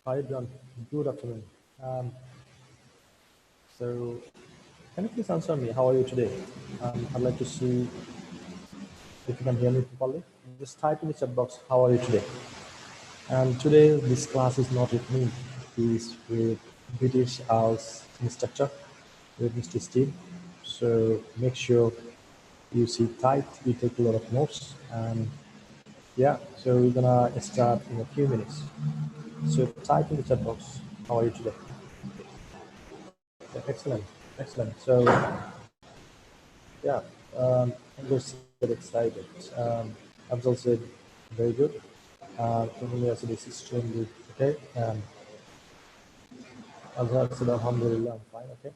Hi, John. Good afternoon. Um, so, can you please answer me? How are you today? I'd like to see if you can hear me properly. Just type in the chat box, how are you today? And today, this class is not with me. It's with British IELTS instructor, with Mr. Steve. So, make sure you sit tight, you take a lot of notes. And yeah, so we're gonna start in a few minutes. So, type in the chat box, how are you today? Yeah, excellent, excellent. So, yeah, I'm just get excited. Abdul said, very good. Kumia said, it's extremely okay. Azhar said, Alhamdulillah, I'm fine, okay.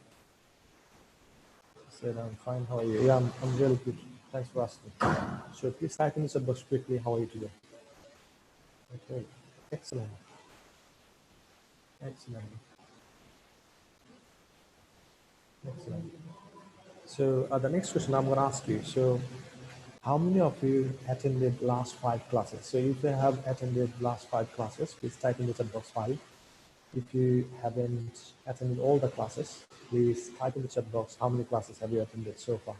He said, I'm fine, how are you? Yeah, I'm really good. Thanks for asking. So please type in the chat box quickly, how are you today? Okay, excellent, excellent, excellent. So the next question I'm going to ask you. So how many of you attended last 5 classes? So if you have attended last 5 classes, please type in the chat box 5. If you haven't attended all the classes, please type in the chat box how many classes have you attended so far.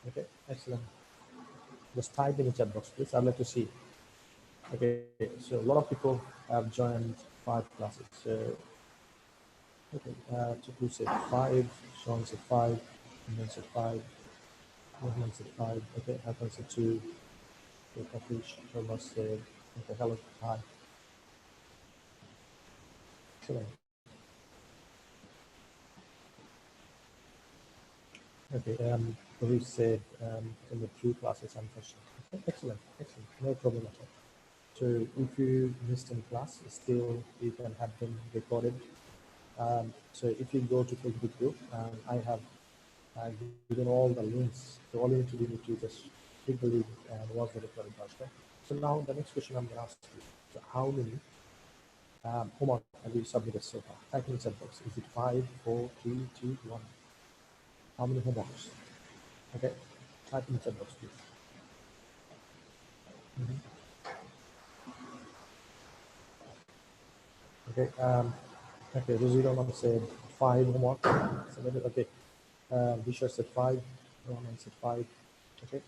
Okay, excellent. Just type in the chat box, please. I'd like to see. Okay, so a lot of people have joined 5 classes. So, okay, Chiku said 5, Sean said 5, Iman said 5, Mohammed said 5, okay, Hakan said 2, okay, Kafish, Thomas said, okay, hello, hi. Excellent. Okay, Kafish said in the 2 classes, unfortunately. Okay, excellent, excellent, no problem at all. So if you missed any class, still you can have them recorded. So if you go to Facebook group, I have given all the links. So all you need to do is to just click the link and watch the recorded class. Okay? So now the next question I'm going to ask you. So how many homework have you submitted so far? Type in the chat box. Is it 5, 4, 3, 2, 1? How many homeworks? Okay. Type in the chat box, please. Okay. Okay. Rosie Roman said 5 homework. Submitted. Okay. Bishop said 5. Roman said 5. Okay.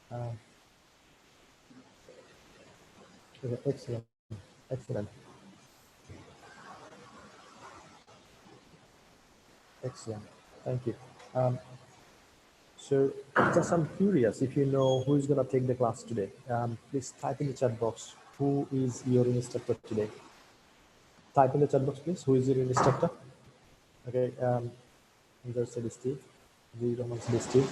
Um, okay. Excellent. Excellent. Excellent. Thank you. So just I'm curious if you know who is going to take the class today. Please type in the chat box who is your instructor today. Type in the chat box, please. Who is your instructor? Okay. There's said Steve. The Roman said Steve.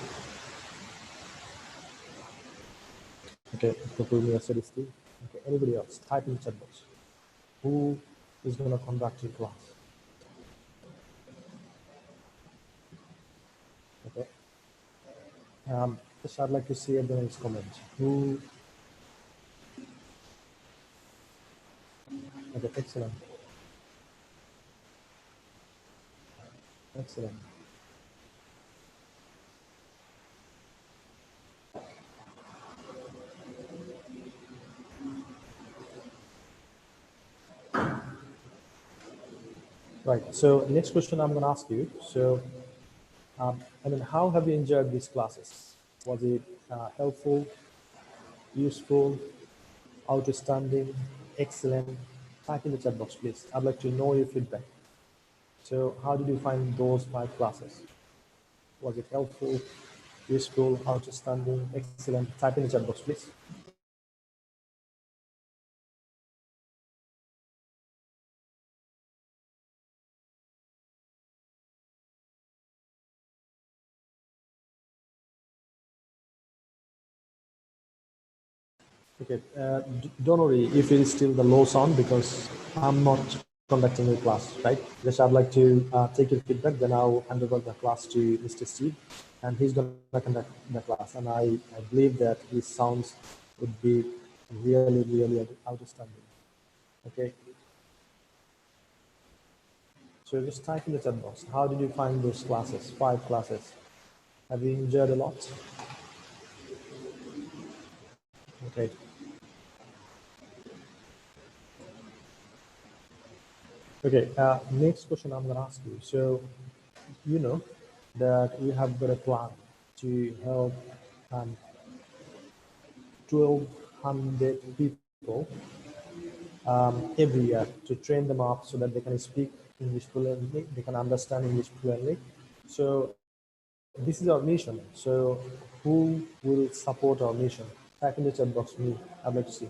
Okay. Kupumi said Steve. Okay. Anybody else? Type in the chat box. Who is going to conduct your class? Okay. Just I'd like to see everyone's comment. Who? Okay. Excellent. Excellent. Right. So next question I'm going to ask you. So, I mean, how have you enjoyed these classes? Was it helpful, useful, outstanding, excellent? Type in the chat box, please. I'd like to know your feedback. So, how did you find those 5 classes? Was it helpful, useful, outstanding, excellent? Type in the chat box, please. Okay, don't worry if it is still the low sound because I'm not conducting a class, right? Just I'd like to take your feedback, then I'll hand over the class to Mr. Steve, and he's going to conduct the class. And I believe that his sounds would be really, really outstanding. Okay, so just type in the chat box. How did you find those classes? 5 classes. Have you enjoyed a lot? Okay. Okay, next question I'm gonna ask you. So, you know that we have got a plan to help um, 1,200 people every year to train them up so that they can speak English fluently, they can understand English fluently. So this is our mission. So who will support our mission? Type in the chat box me. I'd like to see.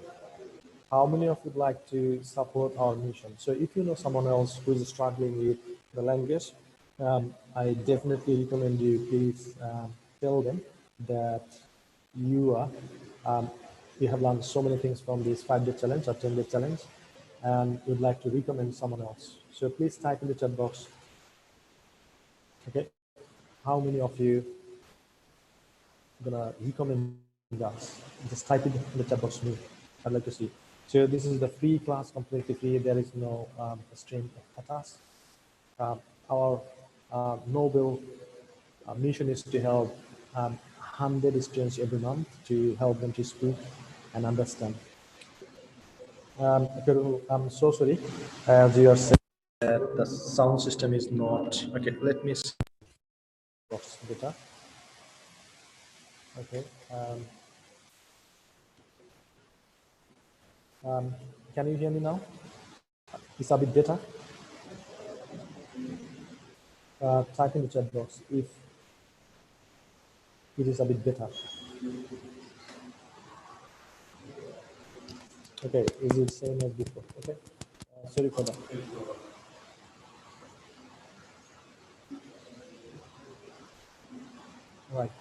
How many of you would like to support our mission? So if you know someone else who is struggling with the language, I definitely recommend you please tell them that you are you have learned so many things from this 5-day challenge or 10-day challenge and would like to recommend someone else. So please type in the chat box. Okay, how many of you gonna recommend us? Just type it in the chat box me. I'd like to see. So this is the free class, completely free. There is no stream at us. Our noble mission is to help 100 students every month to help them to speak and understand. Guru, I'm so sorry. As you are saying that the sound system is not okay. Let me see what's better. Okay. Um, can you hear me now? It's a bit better. Type in the chat box if it is a bit better. Okay, is it same as before? Okay, sorry for that. Right.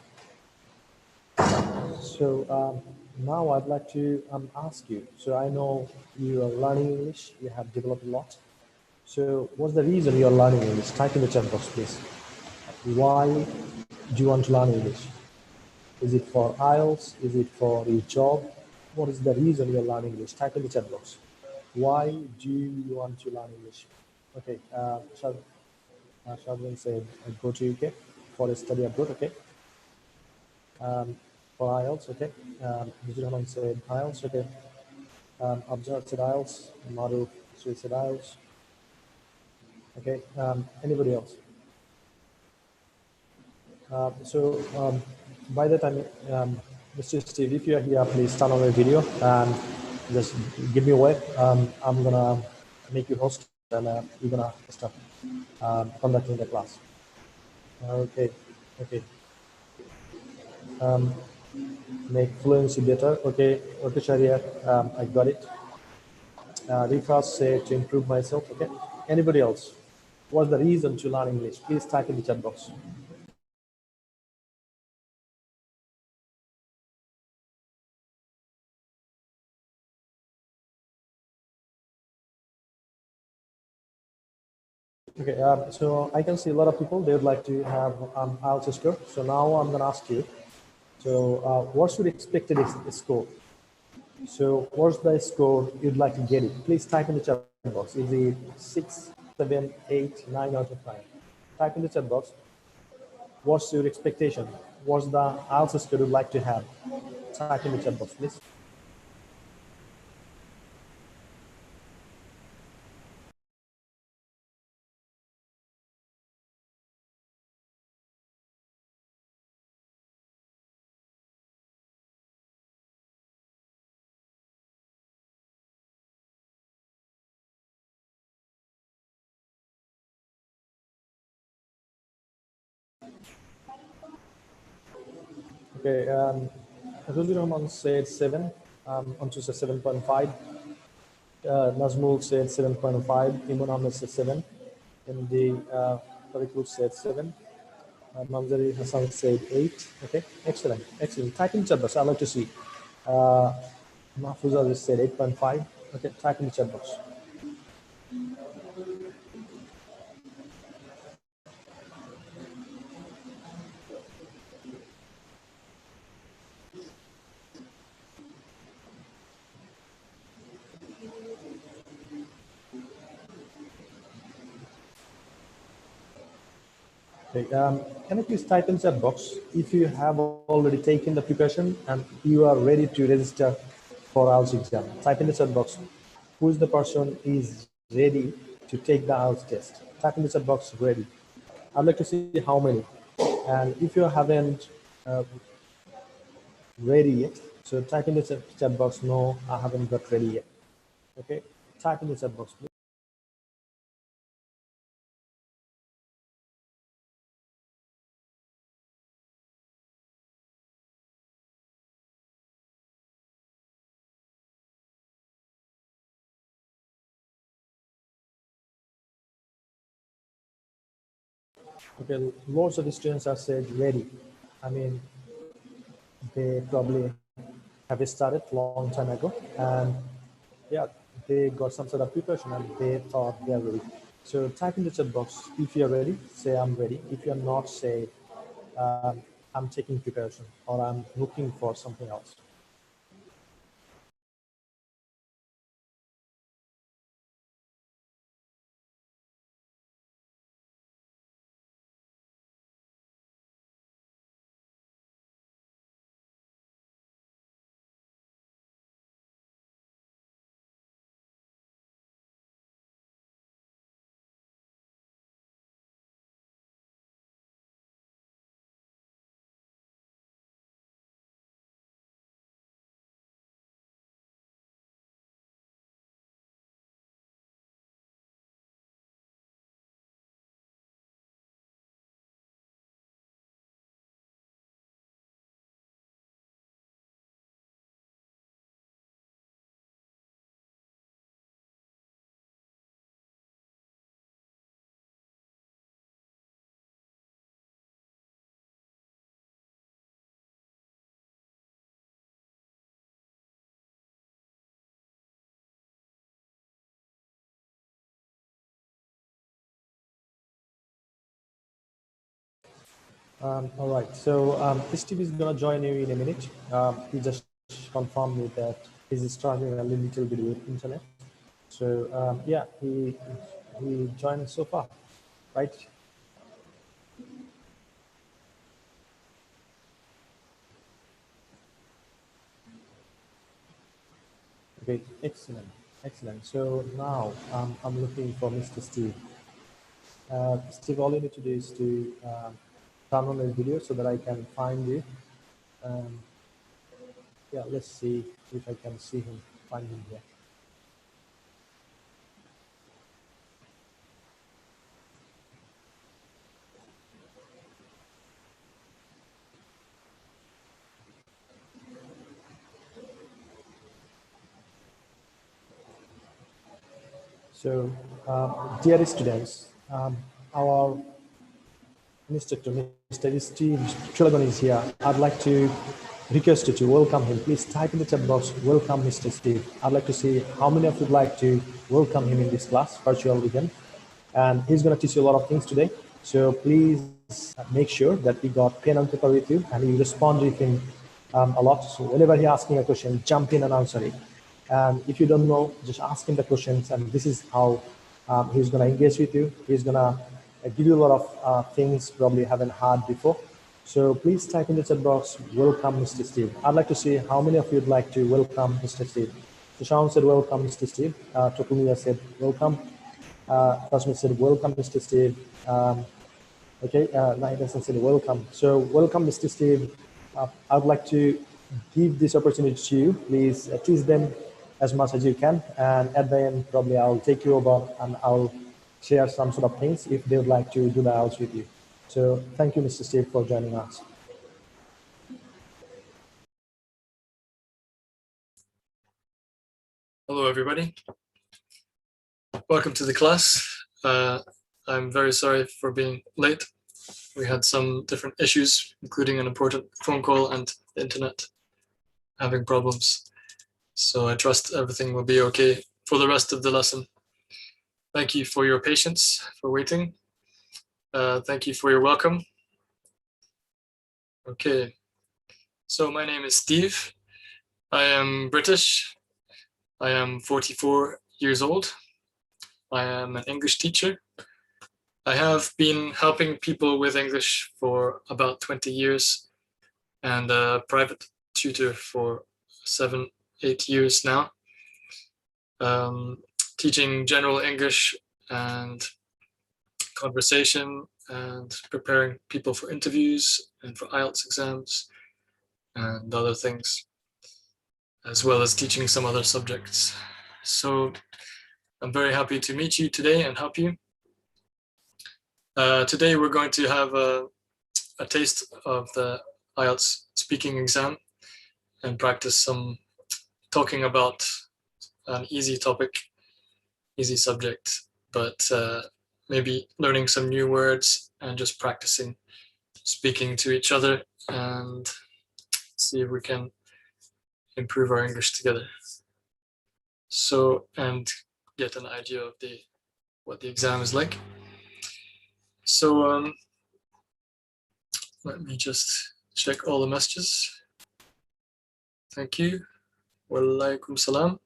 So now I'd like to ask you. So I know you are learning English. You have developed a lot. So what's the reason you are learning English? Type in the chat box, please. Why do you want to learn English? Is it for IELTS? Is it for your job? What is the reason you're learning English? Type in the chat box. Why do you want to learn English? Okay, Shadwin said, go to UK for a study abroad, okay? For IELTS, okay? Vijay said IELTS, okay? Abjad said IELTS, Madhu Sri said IELTS, okay? Anybody else? By the time, Mr. Steve, if you are here, please turn on the video and just give me a wave. I'm gonna make you host and we're gonna start conducting the class. Okay, okay. Make fluency better. Okay, okay, Sharia, I got it. Recast said to improve myself. Okay. Anybody else? What's the reason to learn English? Please type in the chat box. Okay, so I can see a lot of people, they would like to have IELTS score. So now I'm going to ask you, so what's your expected score? So what's the score you'd like to get it? Please type in the chat box. Is it 6, 7, 8, 9 out of 9? Type in the chat box. What's your expectation? What's the IELTS score you'd like to have? Type in the chat box, please. Okay, Ruzur Rahman said 7, Antu said 7.5, Nazmul said 7.5, Iman Ahmed said 7, and the Tariq said 7, Manzari Hassan said 8. Okay, excellent, excellent. Type in chat box, I'd like to see. Mahfuza just said 8.5. Okay, type in the chat box. Okay, can you please type in chat box if you have already taken the preparation and you are ready to register for IELTS exam? Type in the chat box. Who is the person is ready to take the IELTS test? Type in the chat box ready. I'd like to see how many. And if you haven't ready yet, so type in the chat box, no, I haven't got ready yet. Okay, type in the chat box, please. Okay, lots of students are said ready. I mean, they probably have started long time ago, and yeah, they got some sort of preparation and they thought they are ready. So type in the chat box if you're ready, say I'm ready. If you're not, say I'm taking preparation or I'm looking for something else. All right, so Steve is gonna join you in a minute. He just confirmed me that he's struggling a little bit with internet. So yeah, he joined so far, right? Okay, excellent, excellent. So now I'm looking for Mr. Steve. Steve, all you need to do is to turn on his video so that I can find you. Um, yeah, let's see if I can see him, find him here. So, dear students, our instructor, Mr. Steve Trillagon is here. I'd like to request you to welcome him. Please type in the chat box, welcome Mr. Steve. I'd like to see how many of you would like to welcome him in this class, virtual weekend. And he's going to teach you a lot of things today. So please make sure that you got pen and paper with you and you respond with him a lot. So whenever he asks me a question, jump in and answer it. And if you don't know, just ask him the questions. And this is how he's going to engage with you. He's going to give you a lot of things probably you haven't heard before. So please type in the chat box, welcome Mr. Steve. I'd like to see how many of you would like to welcome Mr. Steve. So Sean said, welcome Mr. Steve. Tokumiya said, welcome. Cosmic said, welcome Mr. Steve. Okay, Nahidan said, welcome. So welcome Mr. Steve. I'd like to give this opportunity to you. Please tease them as much as you can. And at the end, probably I'll take you over and I'll share some sort of things if they would like to do the IELTS with you. So thank you, Mr. Steve, for joining us. Hello, everybody. Welcome to the class. I'm very sorry for being late. We had some different issues, including an important phone call and the internet having problems. So I trust everything will be okay for the rest of the lesson. Thank you for your patience, for waiting. Thank you for your welcome. Okay, so my name is Steve. I am British. I am 44 years old. I am an English teacher. I have been helping people with English for about 20 years and a private tutor for 7-8 years now. Teaching general English and conversation and preparing people for interviews and for IELTS exams and other things, as well as teaching some other subjects. So I'm very happy to meet you today and help you. Today we're going to have a taste of the IELTS speaking exam and practice some talking about an easy topic, easy subject, but maybe learning some new words and just practicing speaking to each other and see if we can improve our English together. So, and get an idea of what the exam is like. So let me just check all the messages. Thank you. Walaikum salam.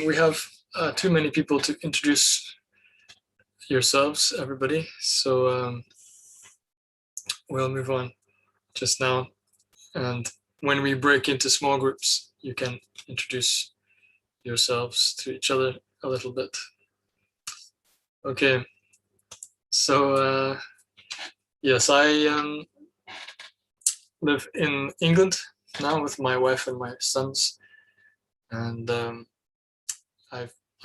We have too many people to introduce yourselves, everybody. So we'll move on just now. And when we break into small groups, you can introduce yourselves to each other a little bit. Okay. So yes, I live in England now with my wife and my sons, and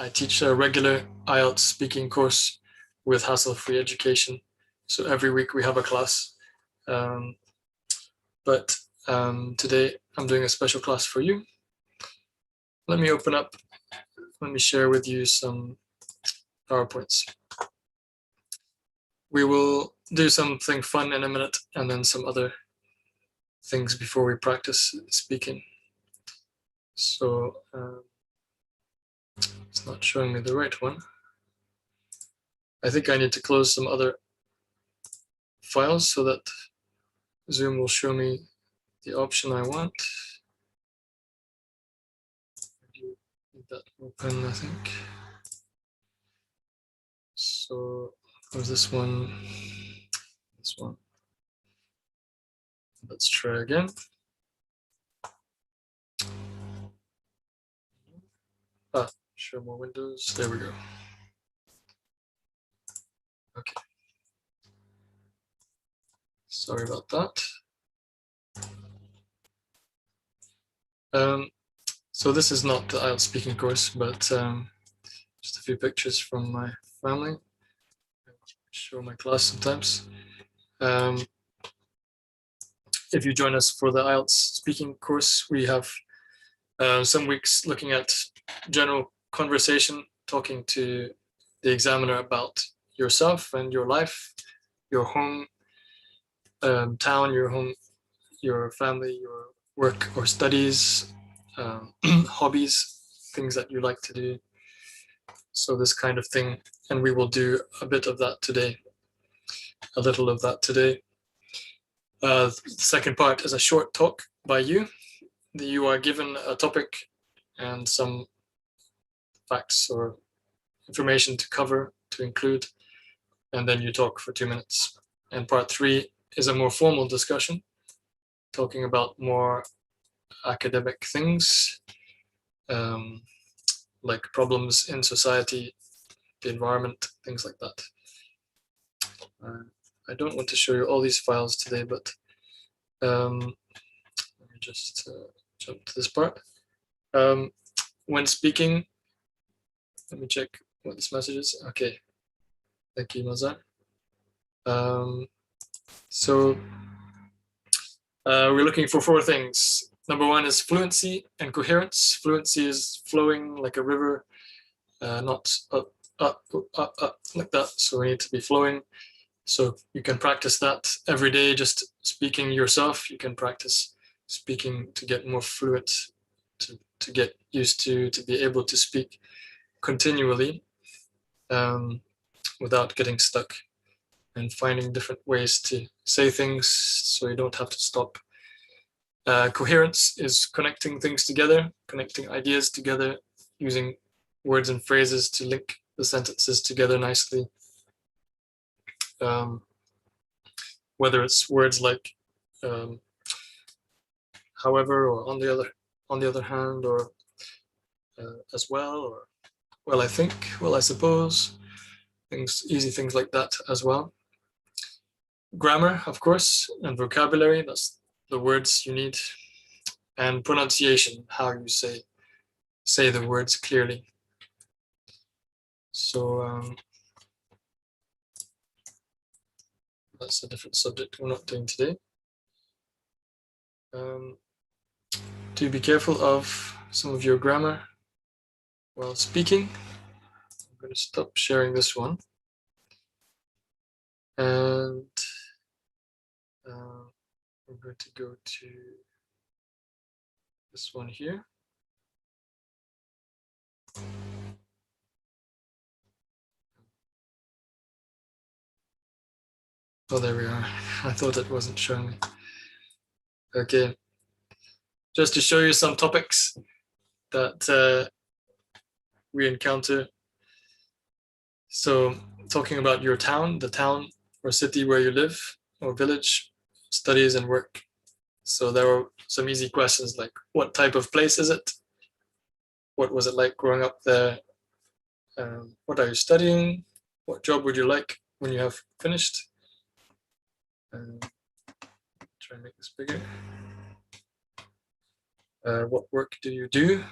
I teach a regular IELTS speaking course with hassle-free education. So every week we have a class, but today I'm doing a special class for you. Let me open up. Let me share with you some PowerPoints. We will do something fun in a minute and then some other things before we practice speaking. So it's not showing me the right one. I think I need to close some other files so that Zoom will show me the option I want. Leave that open, I think. So was this one? This one. Let's try again. Show more windows. There we go. Okay. Sorry about that. So this is not the IELTS speaking course, but just a few pictures from my family. I show my class sometimes. If you join us for the IELTS speaking course, we have some weeks looking at general conversation, talking to the examiner about yourself and your life, your home, town, your home, your family, your work or studies, hobbies, things that you like to do. So this kind of thing, and we will do a bit of that today, a little of that today. The second part is a short talk by you. You are given a topic and some facts or information to cover, to include, and then you talk for 2 minutes. And part 3 is a more formal discussion, talking about more academic things, like problems in society, the environment, things like that. I don't want to show you all these files today, but let me just jump to this part. When speaking, let me check what this message is. Okay, thank you, Mazar. So we're looking for 4 things. Number 1 is fluency and coherence. Fluency is flowing like a river, not up, up, up, up, like that. So we need to be flowing. So you can practice that every day, just speaking yourself. You can practice speaking to get more fluent, to get used to be able to speak continually without getting stuck, and finding different ways to say things so you don't have to stop. Coherence is connecting things together, connecting ideas together, using words and phrases to link the sentences together nicely. Whether it's words like however or on the other on the other hand, or as well, or well, I think, well, I suppose, easy things like that as well. Grammar, of course, and vocabulary, that's the words you need, and pronunciation, how you say the words clearly. So that's a different subject we're not doing today. Do be careful of some of your grammar while speaking. I'm going to stop sharing this one. And I'm going to go to this one here. Oh, there we are. I thought it wasn't showing me. Okay. Just to show you some topics that we encounter. So talking about your town, the town or city where you live, or village, studies and work. So there were some easy questions like, what type of place is it? What was it like growing up there? What are you studying? What job would you like when you have finished? Try and make this bigger. What work do you do?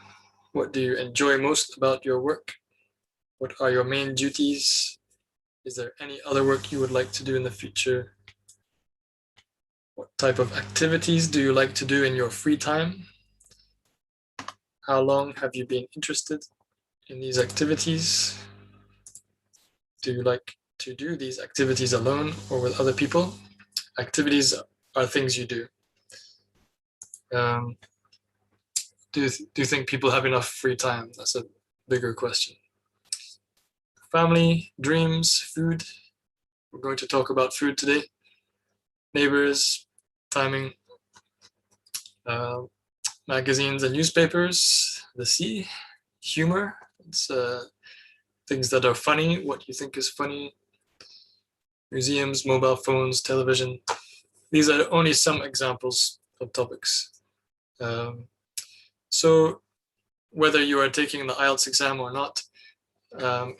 What do you enjoy most about your work? What are your main duties? Is there any other work you would like to do in the future? What type of activities do you like to do in your free time? How long have you been interested in these activities? Do you like to do these activities alone or with other people? Activities are things you do. Do you think people have enough free time? That's a bigger question. Family, dreams, food. We're going to talk about food today. Neighbors, timing, magazines and newspapers, the sea, humor. It's things that are funny, what you think is funny. Museums, mobile phones, television. These are only some examples of topics. So whether you are taking the IELTS exam or not,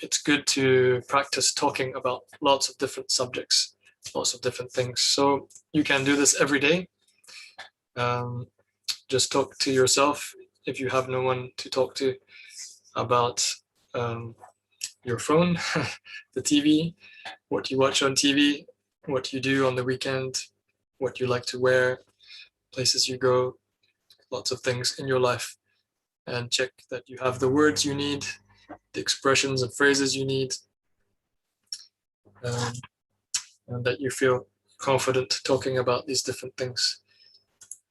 it's good to practice talking about lots of different subjects, lots of different things. So you can do this every day. Just talk to yourself if you have no one to talk to about your phone, the TV, what you watch on TV, what you do on the weekend, what you like to wear, places you go, lots of things in your life. And check that you have the words you need, the expressions and phrases you need, and that you feel confident talking about these different things.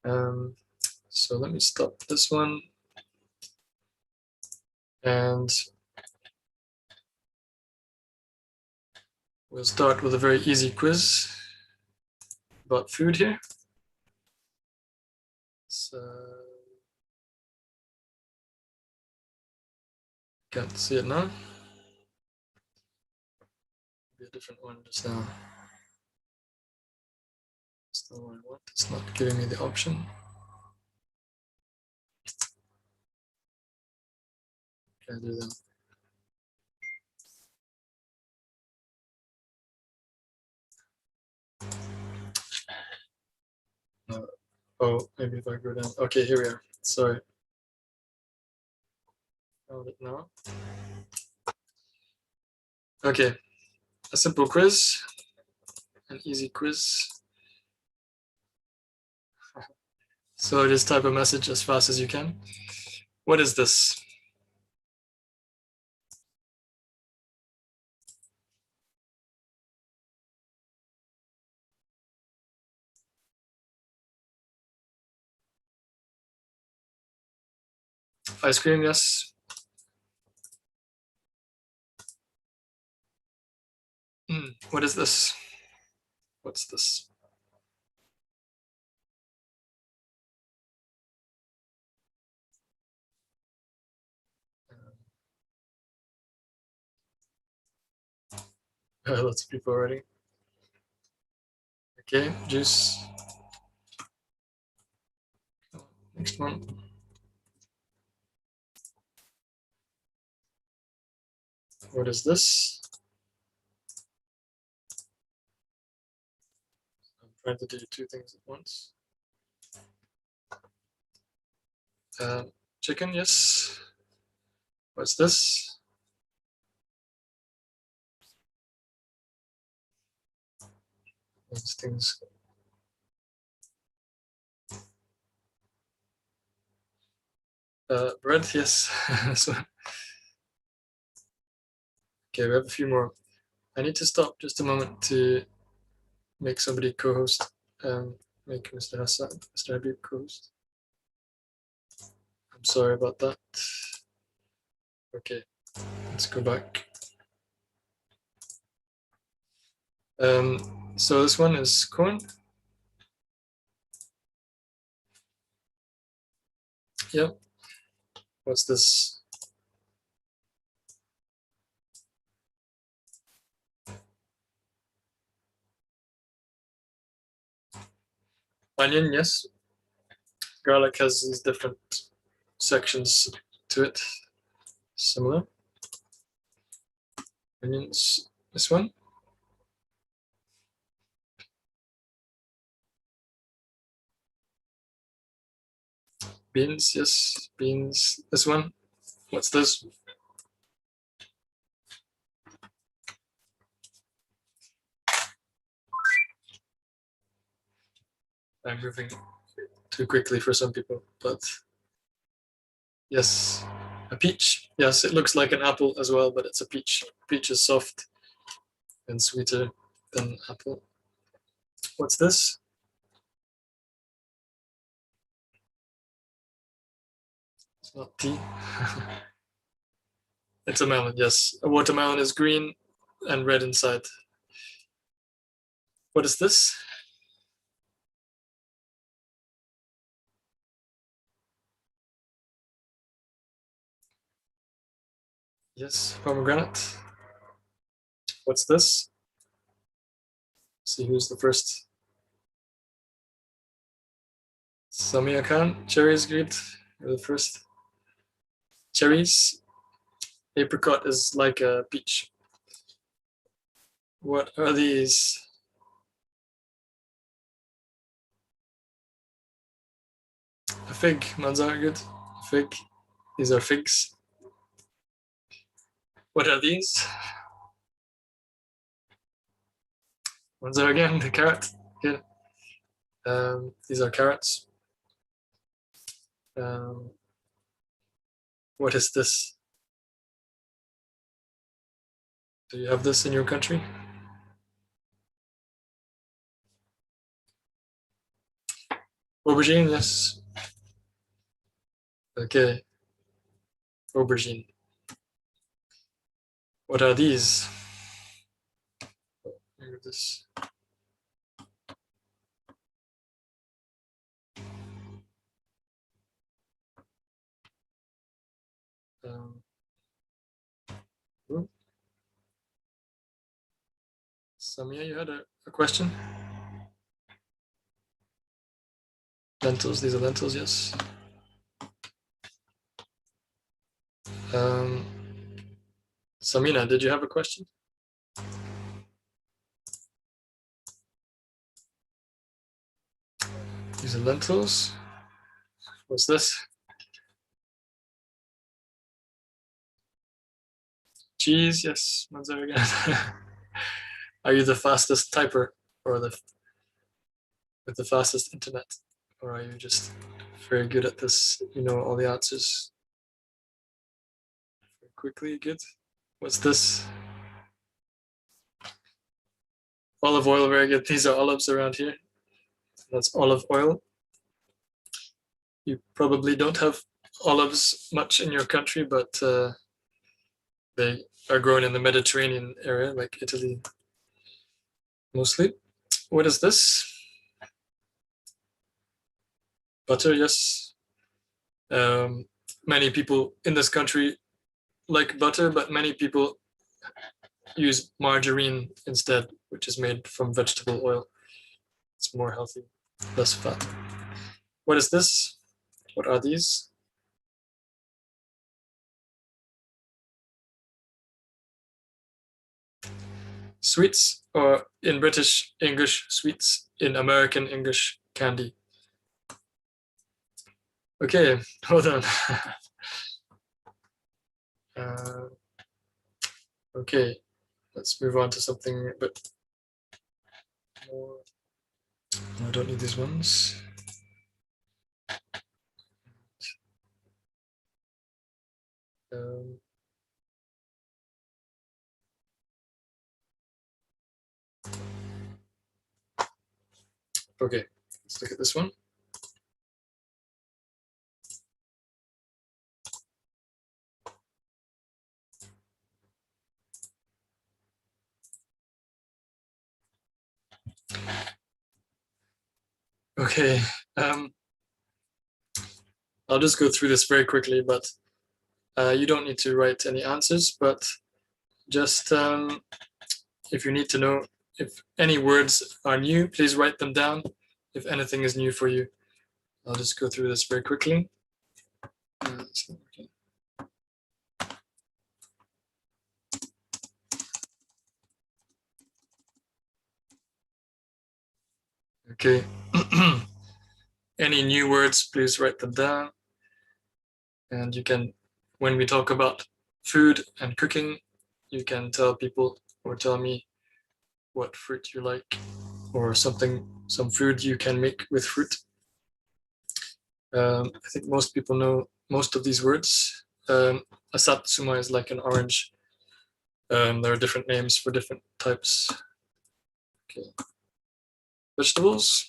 So let me stop this one. And we'll start with a very easy quiz about food here. So, can't see it now. Maybe a different one just now. That's the one I want. It's not giving me the option. Can I do that? Oh, maybe if I go down. Okay, here we are. Sorry. Found it now. Okay, a simple quiz, an easy quiz. So just type a message as fast as you can. What is this? Ice cream, yes. What is this? What's this? Lots of people already. Okay, juice. Next one. What is this? I'm trying to do two things at once. Chicken, yes. What's this? These things. Bread, yes. So, okay, we have a few more. I need to stop just a moment to make somebody co-host. Make Mr. Hassan, Mr. Habib co-host. I'm sorry about that. Okay, let's go back. So this one is corn. Yep. What's this? Onion, yes. Garlic has these different sections to it. Similar. Onions, this one. Beans, yes. Beans, this one. What's this? I'm moving too quickly for some people, but yes, a peach. Yes, it looks like an apple as well, but it's a peach. Peach is soft and sweeter than apple. What's this? It's not tea. It's a melon, yes. A watermelon is green and red inside. What is this? Yes, pomegranate. What's this? See who's the first. Samia Khan, cherries, good. You're the first. Cherries. Apricot is like a peach. What are these? A fig, manzar, good. Fig. These are figs. What are these? Manzar again, the carrot. Good. These are carrots. What is this? Do you have this in your country? Aubergine, yes. Okay. Aubergine. What are these? Look at this. Samia, you had a question? Lentils, these are lentils, yes. Samina, did you have a question? These are lentils. What's this? Cheese, yes. Manzar again. Are you the fastest typer or with the fastest internet? Or are you just very good at this? You know all the answers very quickly, good. What's this? Olive oil, very good. These are olives around here. That's olive oil. You probably don't have olives much in your country, but they are grown in the Mediterranean area, like Italy, mostly. What is this? Butter, yes. Many people in this country like butter, but many people use margarine instead, which is made from vegetable oil. It's more healthy, less fat. What is this? What are these? sweets, or in British English, sweets, in American English, candy. Okay, hold on. Okay, let's move on to something a bit more. No, I don't need these ones. Okay, let's look at this one. Okay, I'll just go through this very quickly, but you don't need to write any answers, but just if you need to know if any words are new, please write them down. If anything is new for you, I'll just go through this very quickly. Okay. Any new words, please write them down. And you can, when we talk about food and cooking, you can tell people or tell me what fruit you like or something, some food you can make with fruit. I think most people know most of these words. A satsuma is like an orange. There are different names for different types. Okay. Vegetables.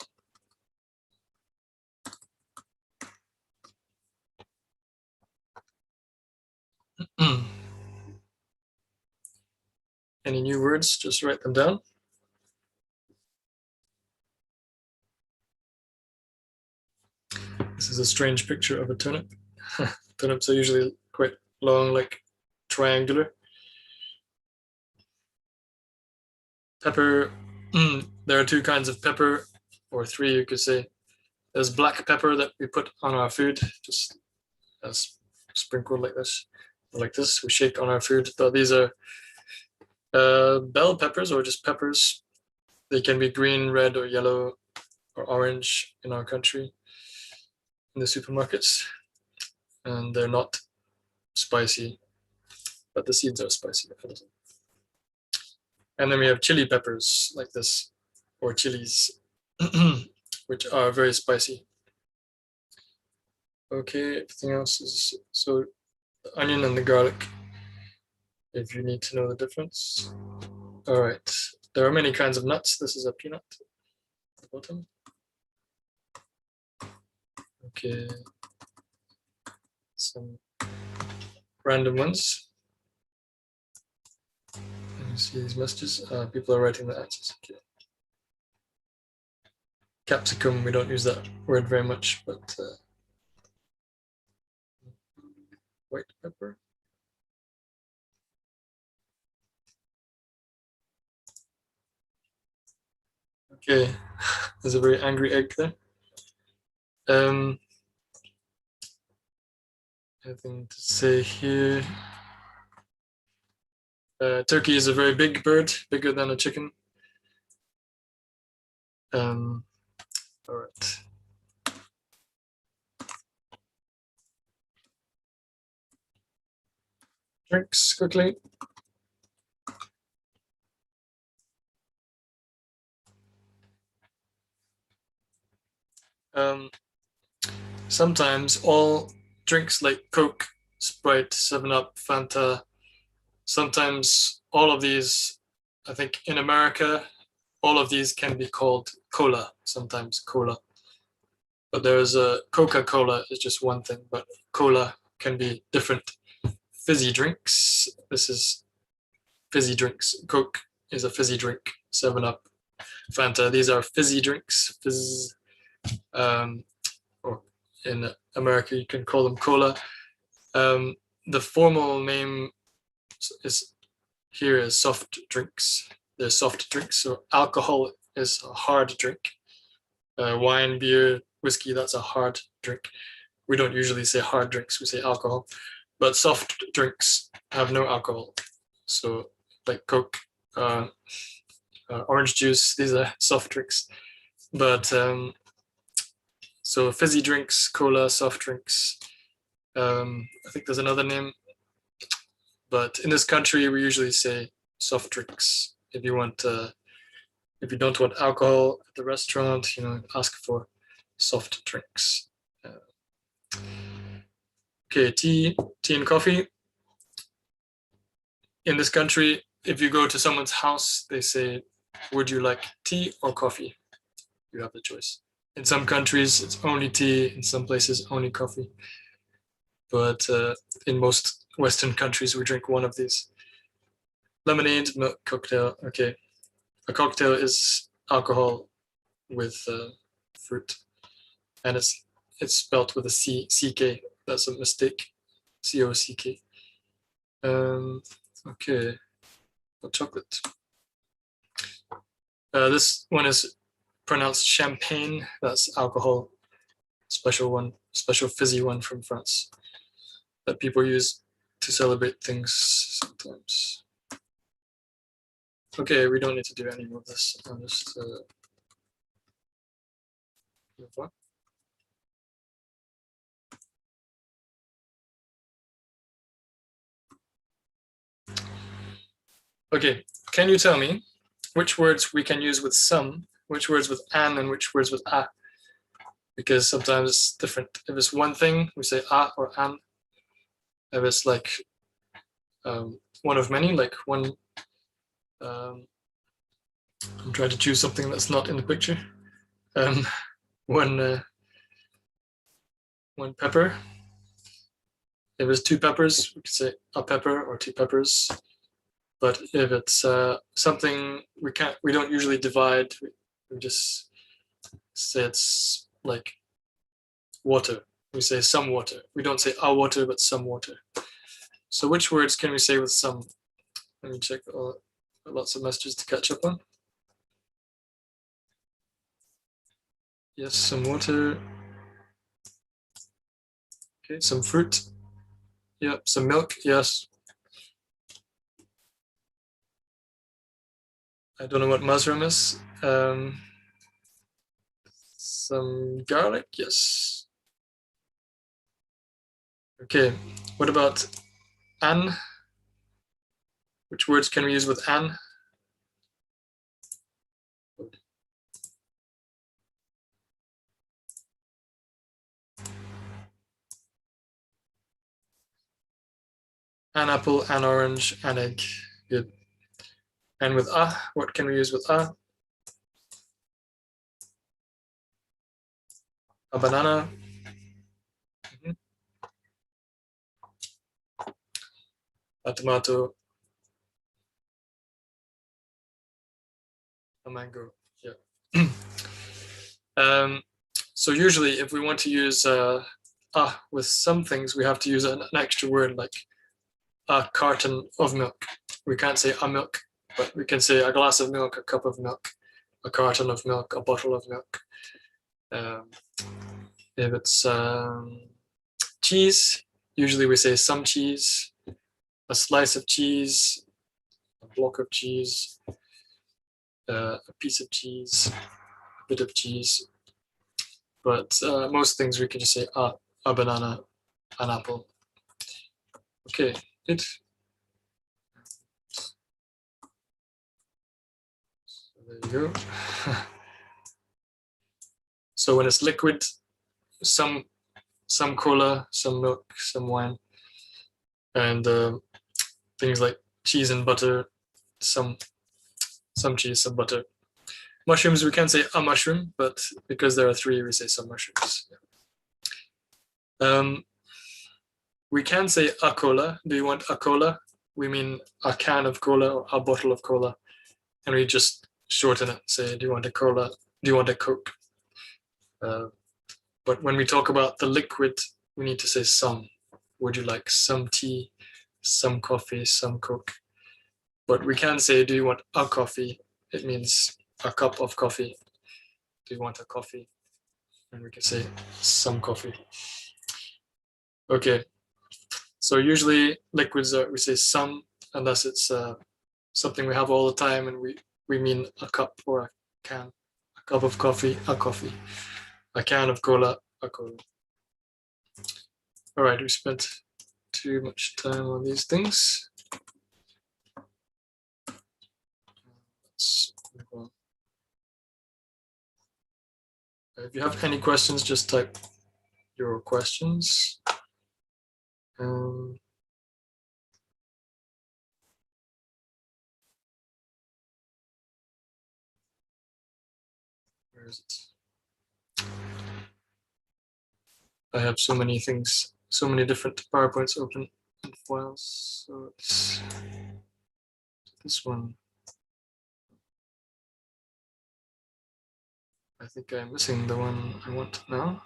Any new words, just write them down. This is a strange picture of a turnip. Turnips are usually quite long, like triangular. Pepper, there are two kinds of pepper, or three you could say. There's black pepper that we put on our food, just as sprinkled like this. We shake on our food. So these are bell peppers or just peppers. They can be green, red, or yellow, or orange in our country, in the supermarkets. And they're not spicy, but the seeds are spicy. And then we have chili peppers like this, or chilies, which are very spicy. Okay, everything else is, so the onion and the garlic, if you need to know the difference. All right, there are many kinds of nuts. This is a peanut at the bottom. Okay, some random ones. Let me see these messages. People are writing the answers. Okay. Capsicum, we don't use that word very much, but white pepper. Okay, there's a very angry egg there. Anything to say here? Turkey is a very big bird, bigger than a chicken. All right. Drinks quickly. Sometimes all drinks like Coke, Sprite, 7-Up, Fanta, sometimes all of these, I think in America, all of these can be called cola, sometimes cola. But there's a Coca-Cola is just one thing, but cola can be different. Fizzy drinks, this is fizzy drinks. Coke is a fizzy drink, 7-Up, Fanta, these are fizzy drinks, fizz. Or in America, you can call them cola. The formal name is here is soft drinks. They're soft drinks. So alcohol is a hard drink. Wine, beer, whiskey, that's a hard drink. We don't usually say hard drinks, we say alcohol. But soft drinks have no alcohol. So like Coke, orange juice. These are soft drinks. But so fizzy drinks, cola, soft drinks. I think there's another name. But in this country, we usually say soft drinks. If you don't want alcohol at the restaurant, ask for soft drinks. Okay, tea and coffee. In this country, if you go to someone's house, they say, would you like tea or coffee? You have the choice. In some countries, it's only tea. In some places, only coffee. But in most Western countries, we drink one of these. Lemonade, milk, cocktail. Okay, a cocktail is alcohol with fruit, and it's spelled with a C-C-K. That's a mistake. C-O-C-K. Okay, hot chocolate. This one is pronounced champagne. That's alcohol. Special fizzy one from France that people use to celebrate things sometimes. Okay, we don't need to do any more of this. I'll just move on. Okay, can you tell me which words we can use with some, which words with an, and which words with a? Because sometimes it's different. If it's one thing, we say a or an. If it's like one of many, like one, I'm trying to choose something that's not in the picture. One pepper. If it's two peppers, we could say a pepper or two peppers. But if it's something we don't usually divide. We just say it's like water. We say some water. We don't say a water, but some water. So which words can we say with some? Let me check. Lots of messages to catch up on. Yes, some water. Okay, some fruit. Yep, some milk. Yes. I don't know what mushroom is. Some garlic. Yes. Okay. What about an? Which words can we use with an? An apple, an orange, an egg. Good. And with a, what can we use with a? A banana. A tomato. A mango. Yeah. So usually if we want to use with some things, we have to use an extra word like a carton of milk. We can't say a milk, but we can say a glass of milk, a cup of milk, a carton of milk, a bottle of milk. If it's cheese, usually we say some cheese, a slice of cheese, a block of cheese, a piece of cheese, a bit of cheese. But most things we can just say a banana, an apple. Okay, good. So there you go. So when it's liquid, some cola, some milk, some wine, and things like cheese and butter, some cheese, some butter. Mushrooms, we can say a mushroom, but because there are three, we say some mushrooms. We can say a cola. Do you want a cola? We mean a can of cola or a bottle of cola. And we just shorten it, say, do you want a cola? Do you want a Coke? But when we talk about the liquid, we need to say some. Would you like some tea, some coffee, some Coke? But we can say, do you want a coffee? It means a cup of coffee. Do you want a coffee? And we can say some coffee. Okay. So usually liquids we say some, unless it's something we have all the time, and we mean a cup or a can. A cup of coffee, a coffee. A can of cola, a cola. All right, we spent too much time on these things. Let's move on. If you have any questions, just type your questions. Where is it? I have so many things, so many different PowerPoints open in files. So it's this one. I think I'm missing the one I want now.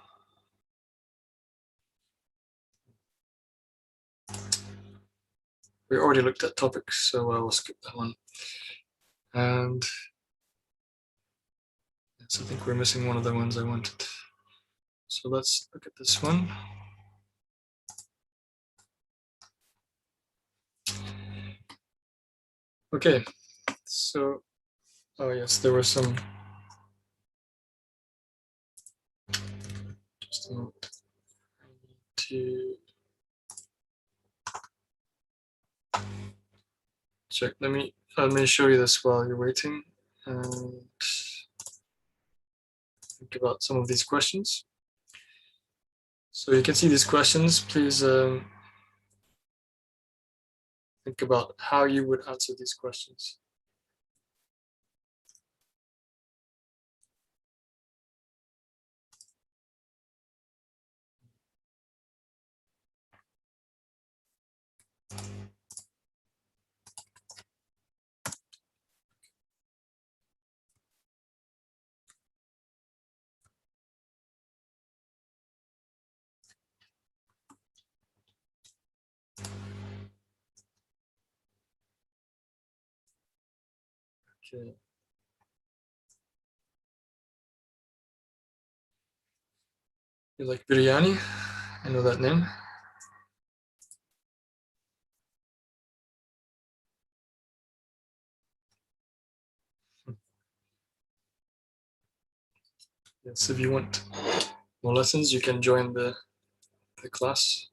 We already looked at topics, so I will skip that one. And yes, I think we're missing one of the ones I wanted. So let's look at this one. Okay, so, oh yes, there were some, just a moment. I need to check, let me show you this while you're waiting and think about some of these questions. So you can see these questions, please think about how you would answer these questions. Okay. You like biryani? I know that name. Yes, if you want more lessons, you can join the class.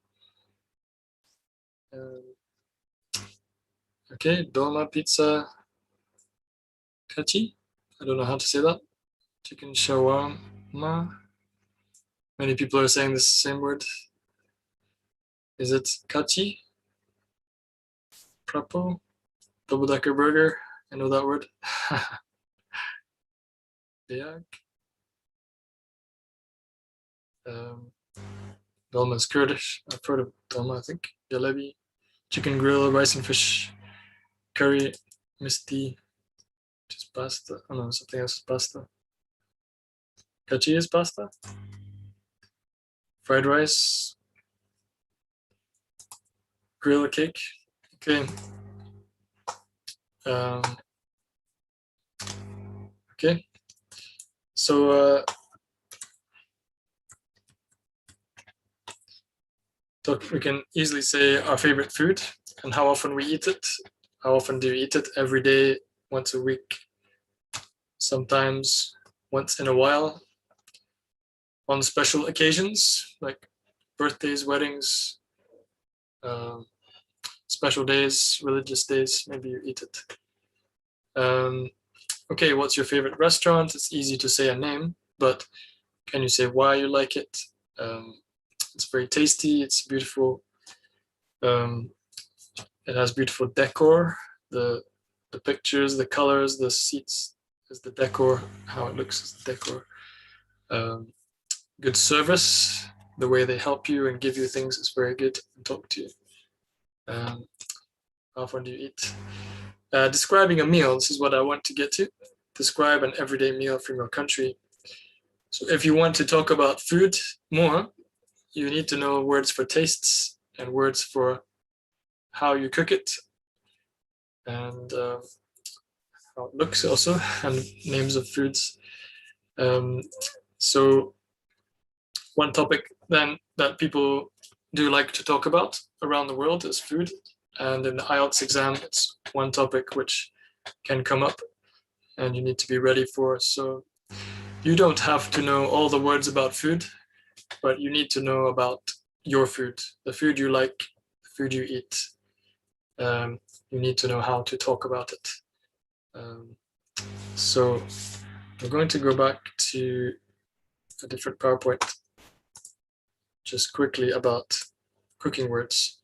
Okay, dolma pizza kachi. I don't know how to say that. Chicken shawarma. Many people are saying the same word. Is it kachi? Prapo? Double-decker burger. I know that word. Yeah. Dolma is Kurdish. I've heard of dolma, I think. Jalebi. Chicken grill, rice and fish curry, misti, which is pasta. Oh no, something else is pasta. Kachi is pasta. Fried rice. Grill cake. Okay. Okay. So we can easily say our favorite food and how often we eat it. How often do you eat it? Every day, once a week, sometimes once in a while, on special occasions like birthdays, weddings, special days, religious days, maybe you eat it. Okay, what's your favorite restaurant? It's easy to say a name, but can you say why you like it? It's very tasty, it's beautiful. It has beautiful decor. The pictures, the colors, the seats is the decor. How it looks is the decor. Good service. The way they help you and give you things is very good and talk to you. How often do you eat? Describing a meal. This is what I want to get to. Describe an everyday meal from your country. So if you want to talk about food more, you need to know words for tastes and words for how you cook it and how it looks also, and names of foods. So one topic then that people do like to talk about around the world is food. and in the IELTS exam, it's one topic which can come up and you need to be ready for. So you don't have to know all the words about food, but you need to know about your food, the food you like, the food you eat. You need to know how to talk about it. So we're going to go back to a different PowerPoint just quickly about cooking words,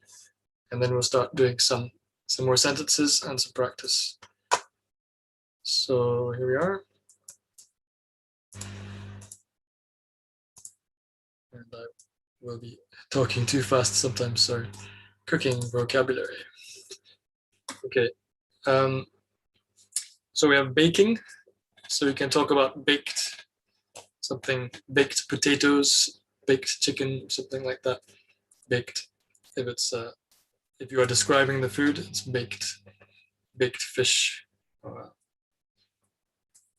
and then we'll start doing some more sentences and some practice. So here we are. And I will be talking too fast sometimes, sorry. Cooking vocabulary. Okay. So we have baking. So you can talk about baked, something, baked potatoes, baked chicken, something like that. Baked. If it's if you are describing the food, it's baked. Baked fish.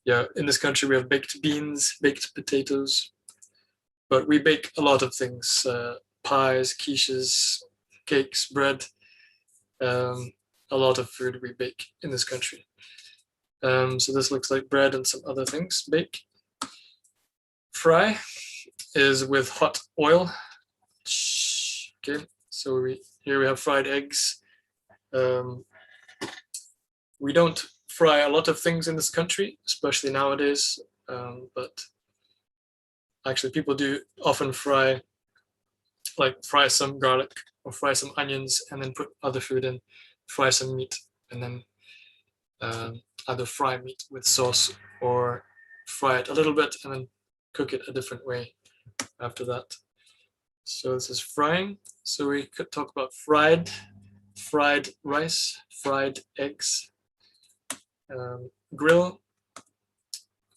Yeah, in this country we have baked beans, baked potatoes, but we bake a lot of things: pies, quiches, cakes, bread. A lot of food we bake in this country. So this looks like bread and some other things. Bake. Fry is with hot oil. Okay, so here we have fried eggs. We don't fry a lot of things in this country, especially nowadays, but actually people do often fry, like fry some garlic or fry some onions and then put other food in, fry some meat, and then either fry meat with sauce or fry it a little bit and then cook it a different way after that. So this is frying. So we could talk about fried rice, fried eggs. Grill.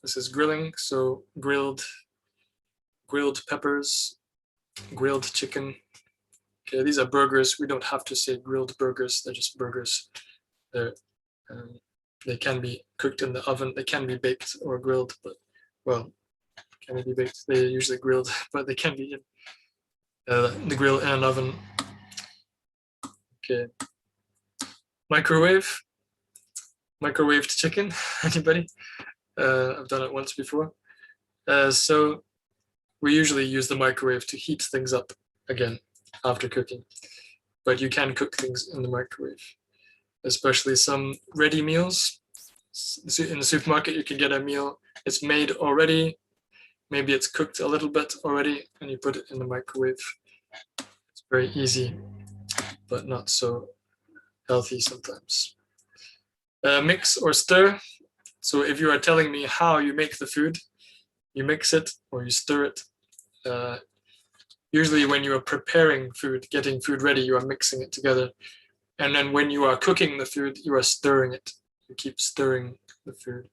This is grilling. So grilled peppers, grilled chicken. Okay, these are burgers. We don't have to say grilled burgers. They're just burgers. They can be cooked in the oven. They can be baked or grilled, but well, can they be baked? They're usually grilled, but they can be in the grill in an oven. Okay. Microwaved chicken. Anybody? I've done it once before. So we usually use the microwave to heat things up again after cooking, but you can cook things in the microwave, especially some ready meals. In the supermarket, you can get a meal. It's made already. Maybe it's cooked a little bit already, and you put it in the microwave. It's very easy, but not so healthy sometimes. Mix or stir. So if you are telling me how you make the food, you mix it or you stir it. Usually when you are preparing food, getting food ready, you are mixing it together. And then when you are cooking the food, you are stirring it. You keep stirring the food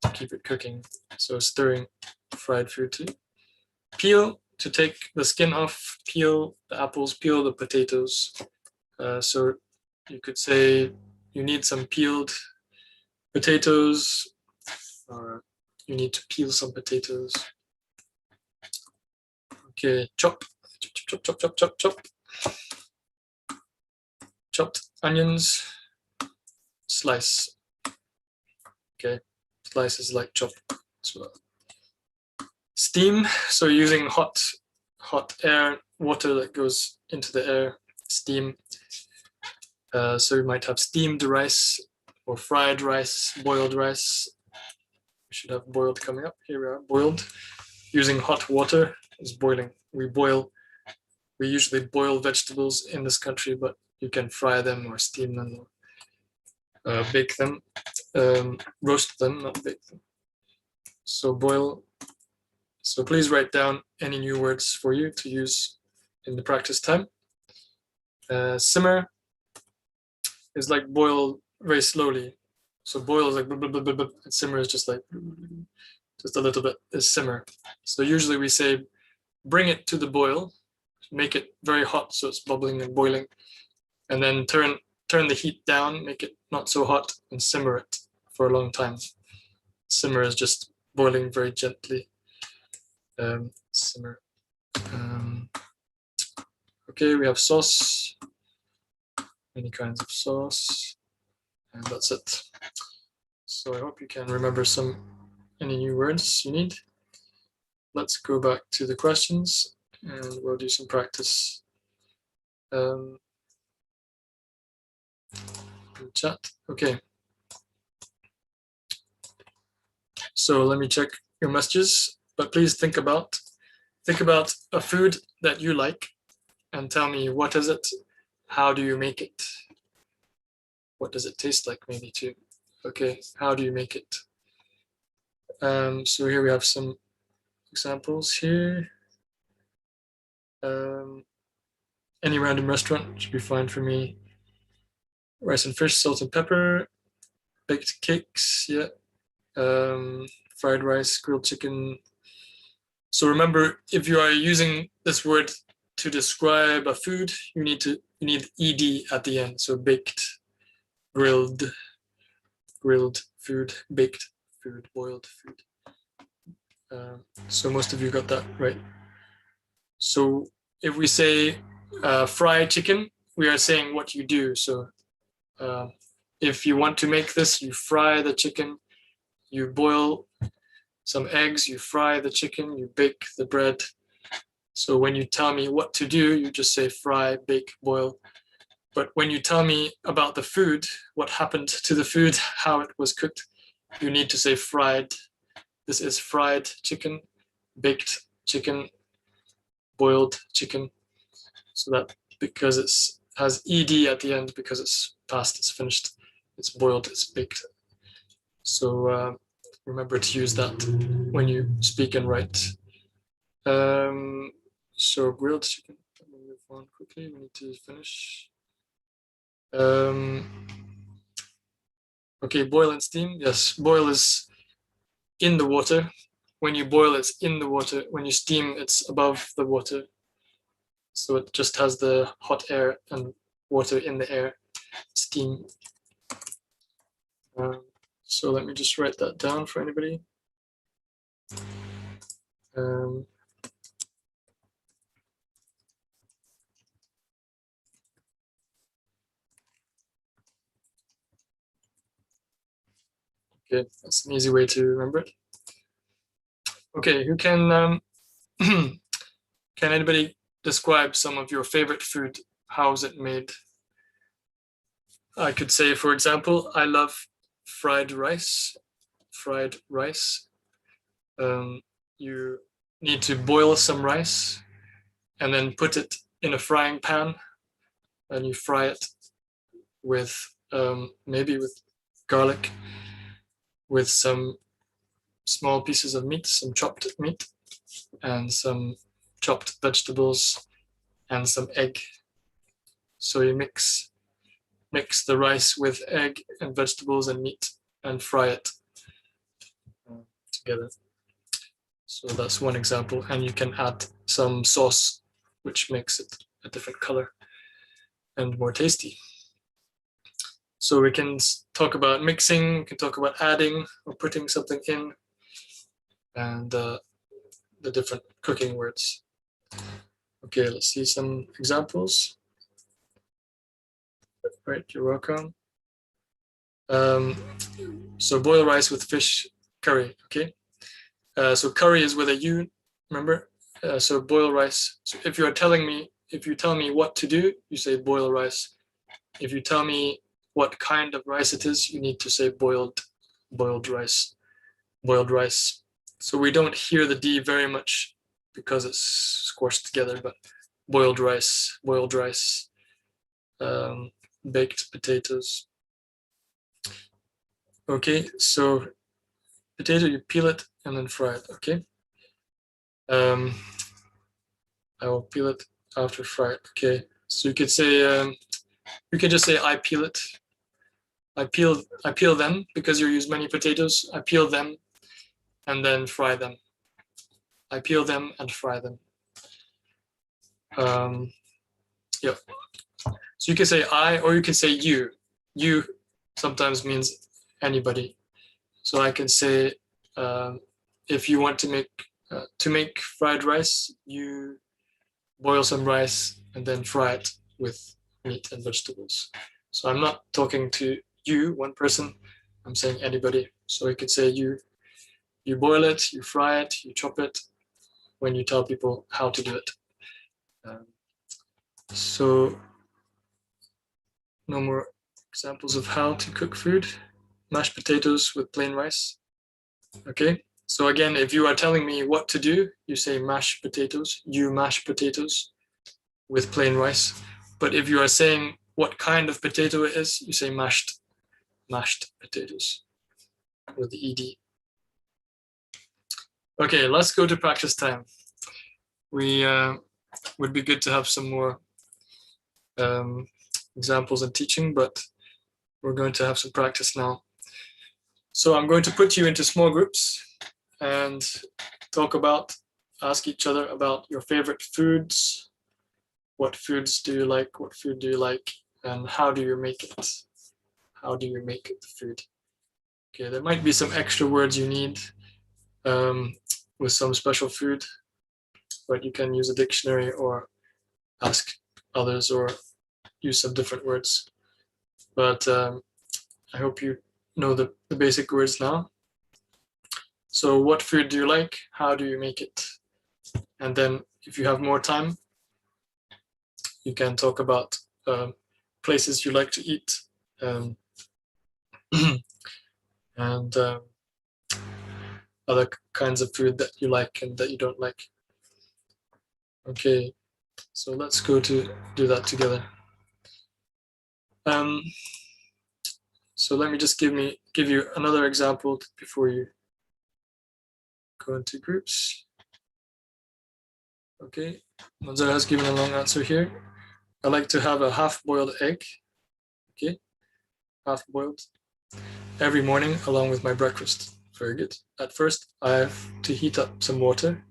to keep it cooking. So stirring fried food too. Peel, to take the skin off. Peel the apples, peel the potatoes. So you could say you need some peeled potatoes, or you need to peel some potatoes. Okay, chop. Chopped onions, slice. Okay, slice is like chop as well. Steam, so using hot air, water that goes into the air, steam. So you might have steamed rice or fried rice, boiled rice. We should have boiled coming up. Here we are, boiled. Using hot water is boiling. We usually boil vegetables in this country, but you can fry them or steam them or bake them, roast them, not bake them. So boil. So please write down any new words for you to use in the practice time. Simmer is like boil very slowly. So boil is like blah, blah, blah, blah, blah, and simmer is just like just a little bit is simmer. So usually we say bring it to the boil, make it very hot so it's bubbling and boiling, and then turn the heat down, make it not so hot, and simmer it for a long time. Simmer is just boiling very gently. Simmer. Okay, we have sauce. any kinds of sauce, and that's it. So I hope you can remember any new words you need. Let's go back to the questions and we'll do some practice in chat. Okay. So let me check your messages, but please think about a food that you like and tell me what is it, how do you make it, what does it taste like maybe too. Okay, how do you make it? So here we have some examples here. Any random restaurant should be fine for me. Rice and fish, salt and pepper, baked cakes, yeah. Fried rice, grilled chicken. So remember, if you are using this word to describe a food, you need ed at the end. So baked, grilled food, baked food, boiled food. So most of you got that right. So if we say fried chicken, we are saying what you do. So if you want to make this, you fry the chicken, you boil some eggs, you fry the chicken, you bake the bread. So when you tell me what to do, you just say fry, bake, boil. But when you tell me about the food, what happened to the food, how it was cooked, you need to say fried. This is fried chicken, baked chicken, boiled chicken. So that because it has ed at the end, because it's past, it's finished, it's boiled, it's baked. So remember to use that when you speak and write. So grilled chicken. Let me move on quickly. We need to finish. Okay, boil and steam. Yes, boil is in the water. When you boil, it's in the water. When you steam, it's above the water. So it just has the hot air and water in the air. Steam. So let me just write that down for anybody. Okay, that's an easy way to remember it. Okay, who can can anybody describe some of your favorite food? How is it made? I could say, for example, I love fried rice. Fried rice. You need to boil some rice and then put it in a frying pan, and you fry it with maybe with garlic, with some small pieces of meat, some chopped meat, and some chopped vegetables, and some egg. So you mix the rice with egg and vegetables and meat and fry it together. So that's one example, and you can add some sauce, which makes it a different color and more tasty. So we can talk about mixing, we can talk about adding or putting something in, and the different cooking words. Okay, let's see some examples. Right, you're welcome. So boil rice with fish curry, okay? So curry is with a U, remember? So boil rice. So if you tell me what to do, you say boil rice. If you tell me what kind of rice it is, you need to say boiled rice, boiled rice. So we don't hear the D very much because it's squashed together, but boiled rice, baked potatoes. Okay, so potato, you peel it and then fry it, okay? I will peel it after fry it, okay? So you could say, you can just say I peel it. I peel them because you use many potatoes. I peel them and then fry them. I peel them and fry them. Yeah. So you can say I, or you can say you. You sometimes means anybody. So I can say, if you want to make fried rice, you boil some rice and then fry it with meat and vegetables. So I'm not talking to you, one person, I'm saying anybody. So I could say you boil it, you fry it, you chop it, when you tell people how to do it. So no more examples of how to cook food. Mashed potatoes with plain rice. Okay, so again, if you are telling me what to do, you say mashed potatoes, you mash potatoes with plain rice. But if you are saying what kind of potato it is, you say mashed potatoes with the ed. Okay, let's go to practice time. We would be good to have some more examples and teaching, but we're going to have some practice now. So I'm going to put you into small groups and ask each other about your favorite foods. What foods do you like? What food do you like? And how do you make it? How do you make the food? Okay, there might be some extra words you need with some special food, but you can use a dictionary or ask others or use some different words. But I hope you know the basic words now. So what food do you like? How do you make it? And then if you have more time, you can talk about places you like to eat and other kinds of food that you like and that you don't like. Okay, so let's go to do that together. So let me just give you another example before you go into groups. Okay, Manzara has given a long answer here. I like to have a half-boiled egg. Okay, half-boiled every morning along with my breakfast. Very good. At first, I have to heat up some water.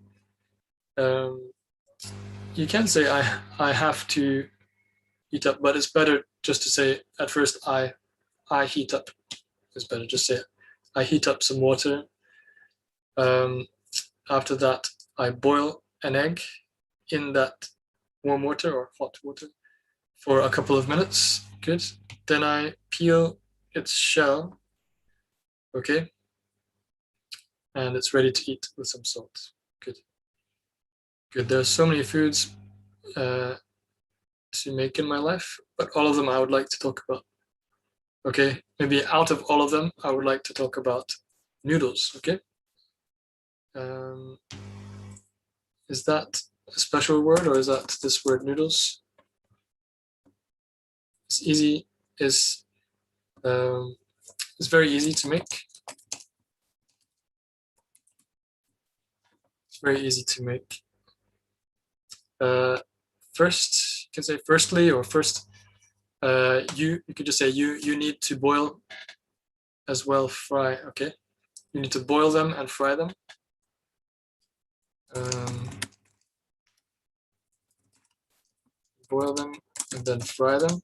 You can say I have to heat up, but it's better just to say at first I heat up. It's better just say I heat up some water. After that, I boil an egg in that warm water or hot water for a couple of minutes. Good. Then I peel its shell. Okay. And it's ready to eat with some salt. Good. Good. There's so many foods to make in my life, but all of them I would like to talk about. Okay. Maybe out of all of them, I would like to talk about noodles. Okay. Is that a special word or is that this word noodles? It's easy. It's very easy to make. It's very easy to make. First, you can say firstly or first. You could just say you need to boil as well fry. Okay, you need to boil them and fry them. Boil them and then fry them.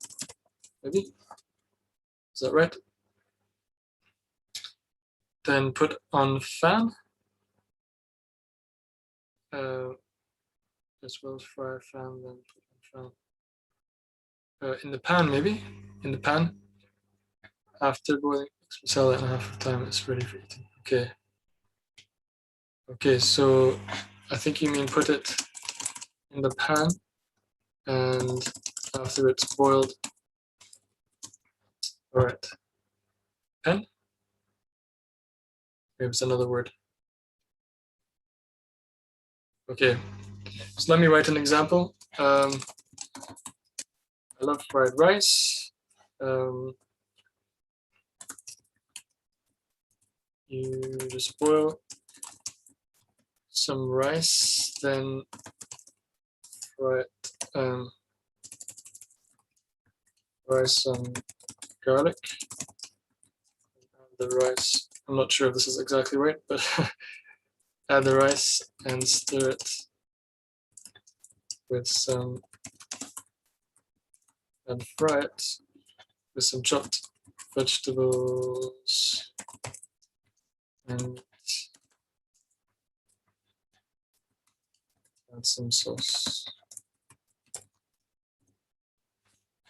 Maybe is that right? Then put on fan. As well as fry fan, then put on fan. In the pan, maybe in the pan. After boiling, sell it in half the time it's ready for eating. Okay. Okay, so I think you mean put it in the pan and after it's boiled. All right. Pen? Maybe it's another word. Okay, so let me write an example. I love fried rice. You just boil some rice, then fry it, fry some garlic. Add the rice. I'm not sure if this is exactly right, but add the rice and stir it with some, and fry it with some chopped vegetables and add some sauce.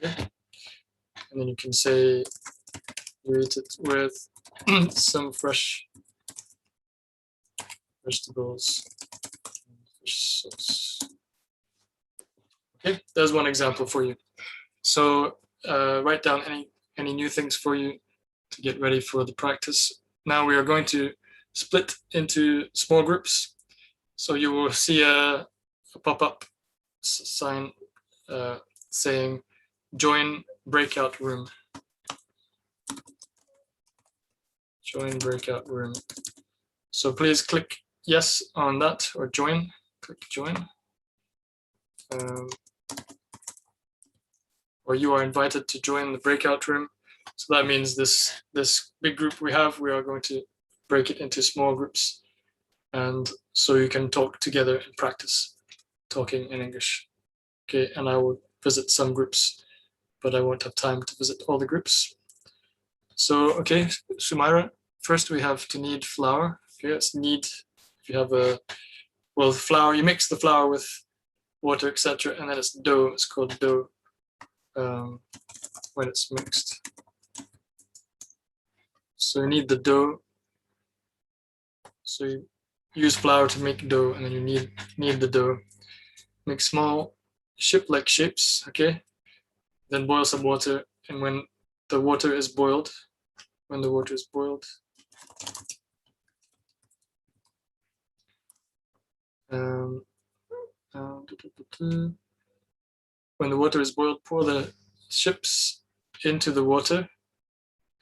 Okay? And then you can say you eat it with some fresh vegetables and fish sauce. Okay, there's one example for you. So write down any new things for you to get ready for the practice. Now we are going to split into small groups. So you will see a pop-up sign saying join breakout room. Join breakout room. So please click yes on that, or join. Click join. Or you are invited to join the breakout room. So that means this big group we are going to break it into small groups, and so you can talk together and practice talking in English. Okay, and I will visit some groups, but I won't have time to visit all the groups. So, okay, Sumaira, first we have to knead flour. Okay, it's knead. If you have flour, you mix the flour with water, etc., and then it's dough. It's called dough when it's mixed. So you need the dough. So you use flour to make dough, and then you knead the dough. Make small ship-like shapes, okay? Then boil some water, and when the water is boiled, when the water is boiled, pour the chips into the water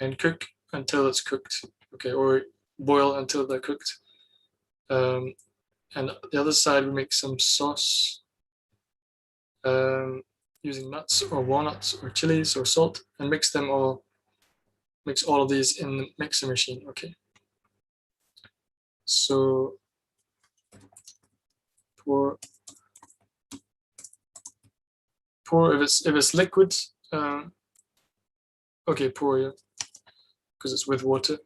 and cook until it's cooked, okay, or boil until they're cooked. And the other side, we make some sauce using nuts or walnuts or chilies or salt, and mix all of these in the mixer machine, okay? So pour if it's liquid, okay, pour, yeah, because it's with water.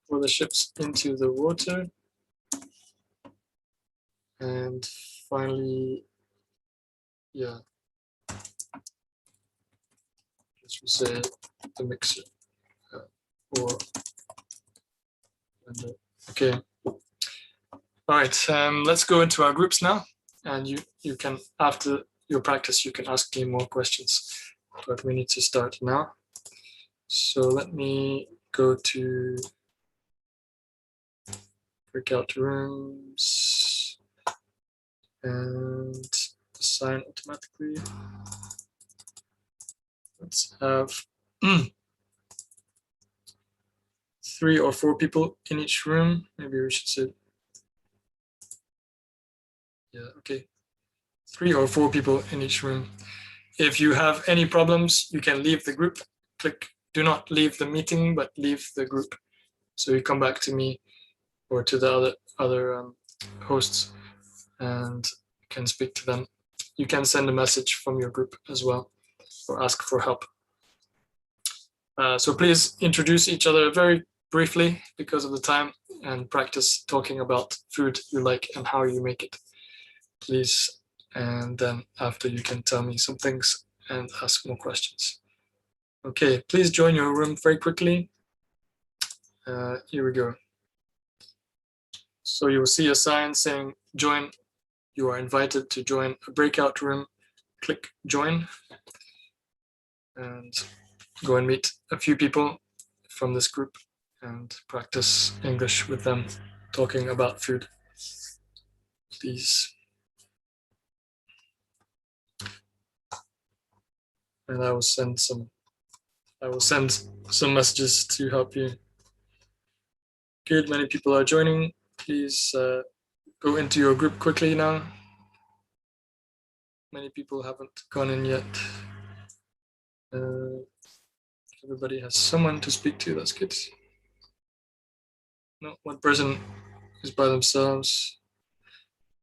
Pour the chips into the water, and finally, yeah, let's say the mixer or blender. Okay. All right, let's go into our groups now, and you can, after your practice, you can ask me more questions, but we need to start now. So let me go to breakout rooms and assign automatically. Let's have 3 or 4 people in each room. Maybe we should say, yeah, okay. 3 or 4 people in each room. If you have any problems, you can leave the group. Click do not leave the meeting, but leave the group. So you come back to me or to the other hosts and can speak to them. You can send a message from your group as well, or ask for help. So please introduce each other very briefly because of the time, and practice talking about food you like and how you make it, please. And then after, you can tell me some things and ask more questions. Okay, please join your room very quickly. Here we go. So you will see a sign saying join. You are invited to join a breakout room. Click join and go and meet a few people from this group and practice English with them, talking about food, please. And I will send some messages to help you. Good, many people are joining. Please go into your group quickly now. Many people haven't gone in yet. Everybody has someone to speak to, that's good. No, one person is by themselves.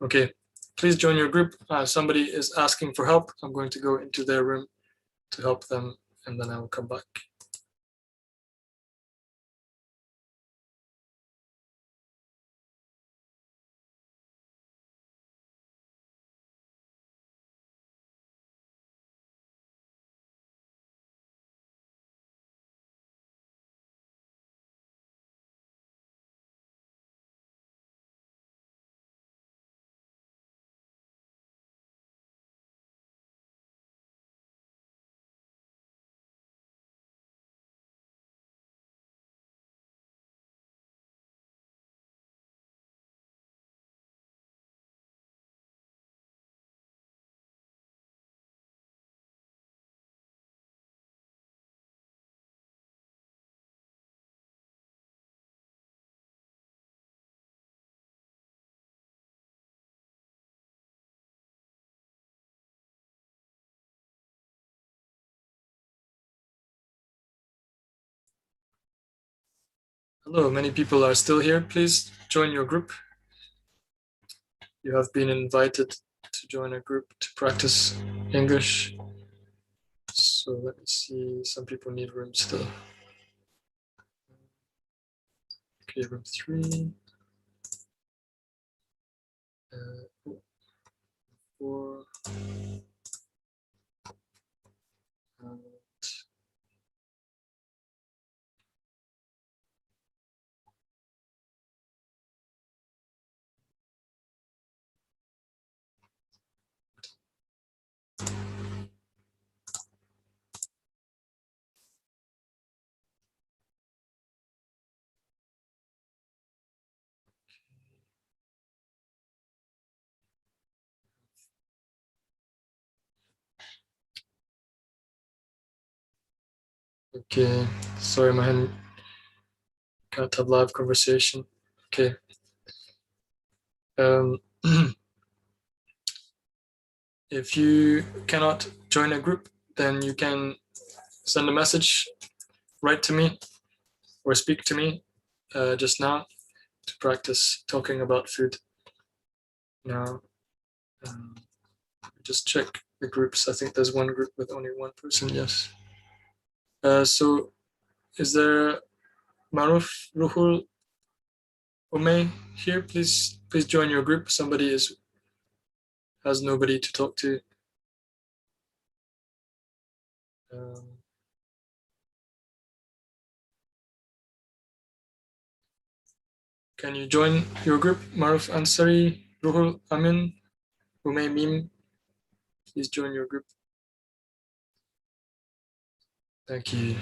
Okay, please join your group. Somebody is asking for help. I'm going to go into their room to help them, and then I will come back. Hello, many people are still here. Please join your group. You have been invited to join a group to practice English. So let me see, some people need room still. Okay, room 3. 4. And okay, sorry, my hand can't have live conversation. Okay. If you cannot join a group, then you can send a message, write to me, or speak to me just now to practice talking about food. Now, just check the groups. I think there's one group with only one person. Yes. So, is there Maruf, Ruhul, Omay here? Please join your group. Somebody has nobody to talk to. Um, can you join your group? Maruf Ansari, Ruhul Amin, Umay Mim. Please join your group. Thank you.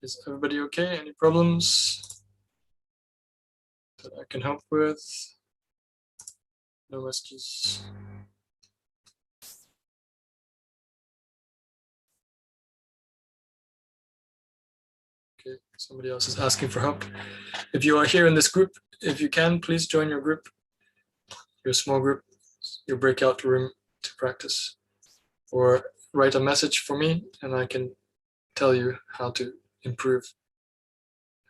Is everybody okay? Any problems that I can help with? No messages. Okay, somebody else is asking for help. If you are here in this group, if you can, please join your group, your small group, your breakout room to practice. Or write a message for me and I can tell you how to improve,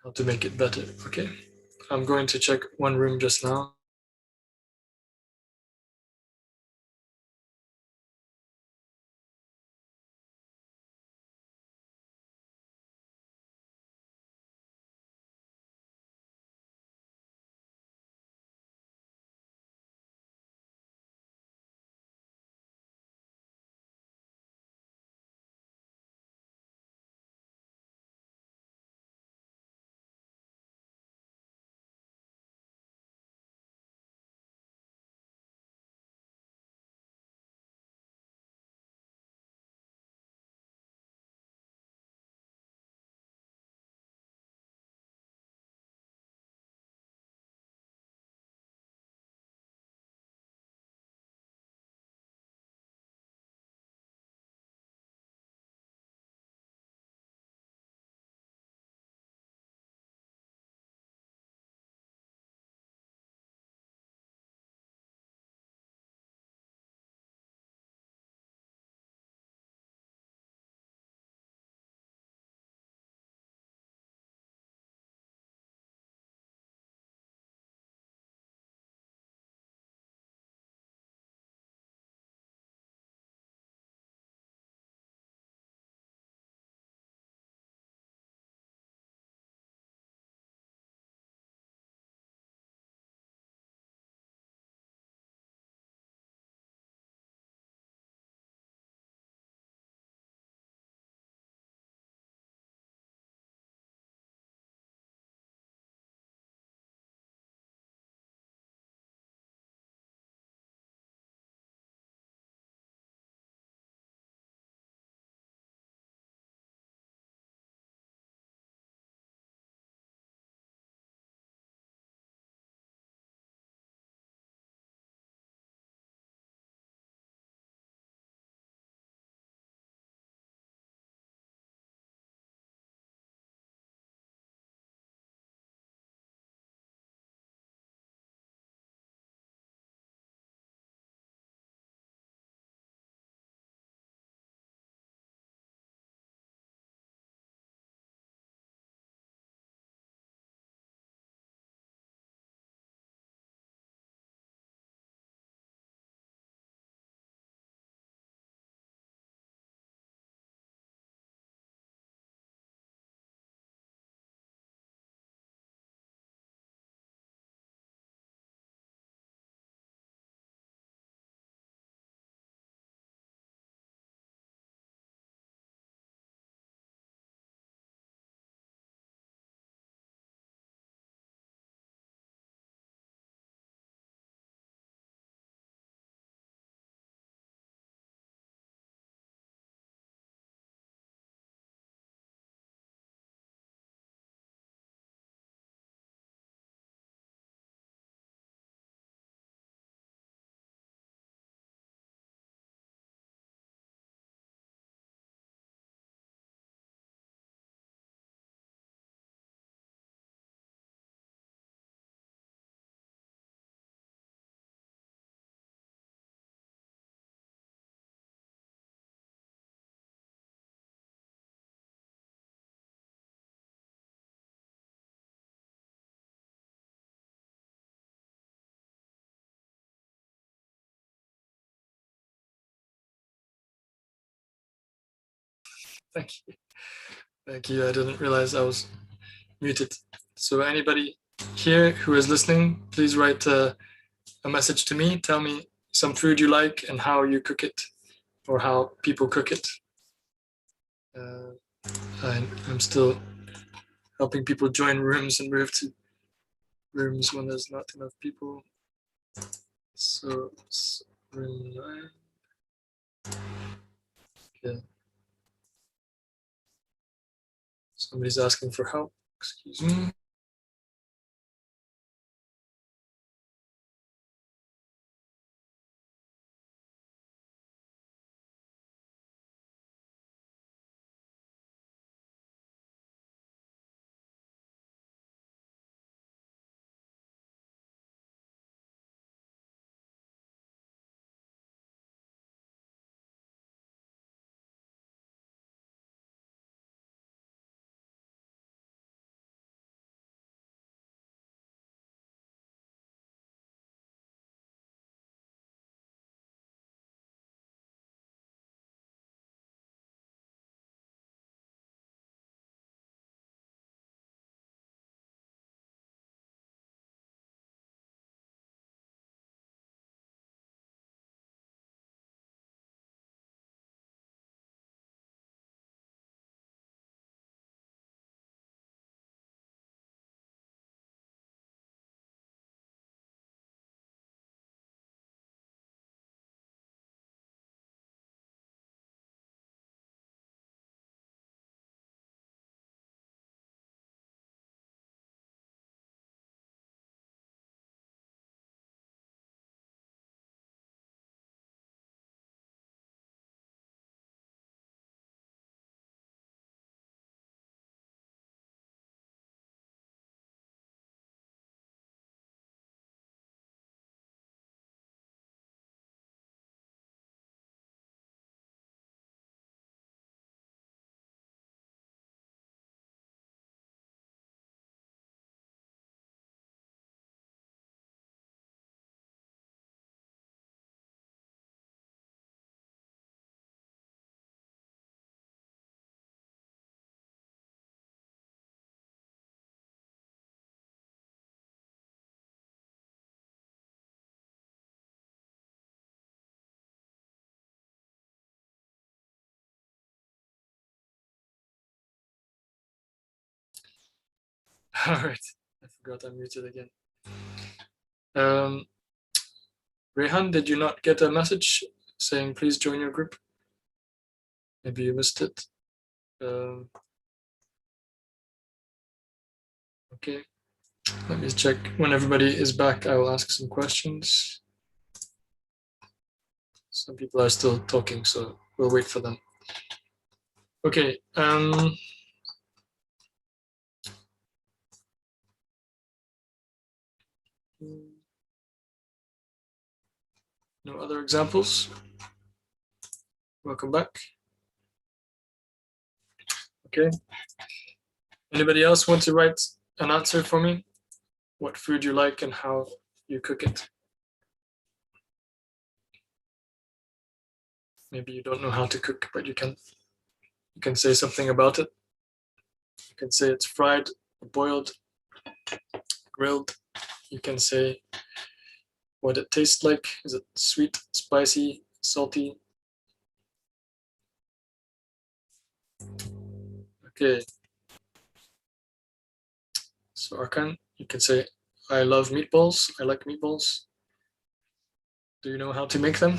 how to make it better. Okay, I'm going to check one room just now. Thank you. Thank you. I didn't realize I was muted. So anybody here who is listening, please write a message to me. Tell me some food you like and how you cook it, or how people cook it. I'm still helping people join rooms and move to rooms when there's not enough people. So room 9. Okay. Somebody's asking for help. Excuse me. All right. I forgot I'm muted again. Rehan, did you not get a message saying please join your group? Maybe you missed it. Okay. Let me check. When everybody is back, I will ask some questions. Some people are still talking, so we'll wait for them. Okay. No other examples? Welcome back. Okay. Anybody else want to write an answer for me? What food you like and how you cook it? Maybe you don't know how to cook, but you can say something about it. You can say it's fried, boiled, grilled. You can say what it tastes like. Is it sweet, spicy, salty? Okay. So Arkan, you can say, I love meatballs. I like meatballs. Do you know how to make them?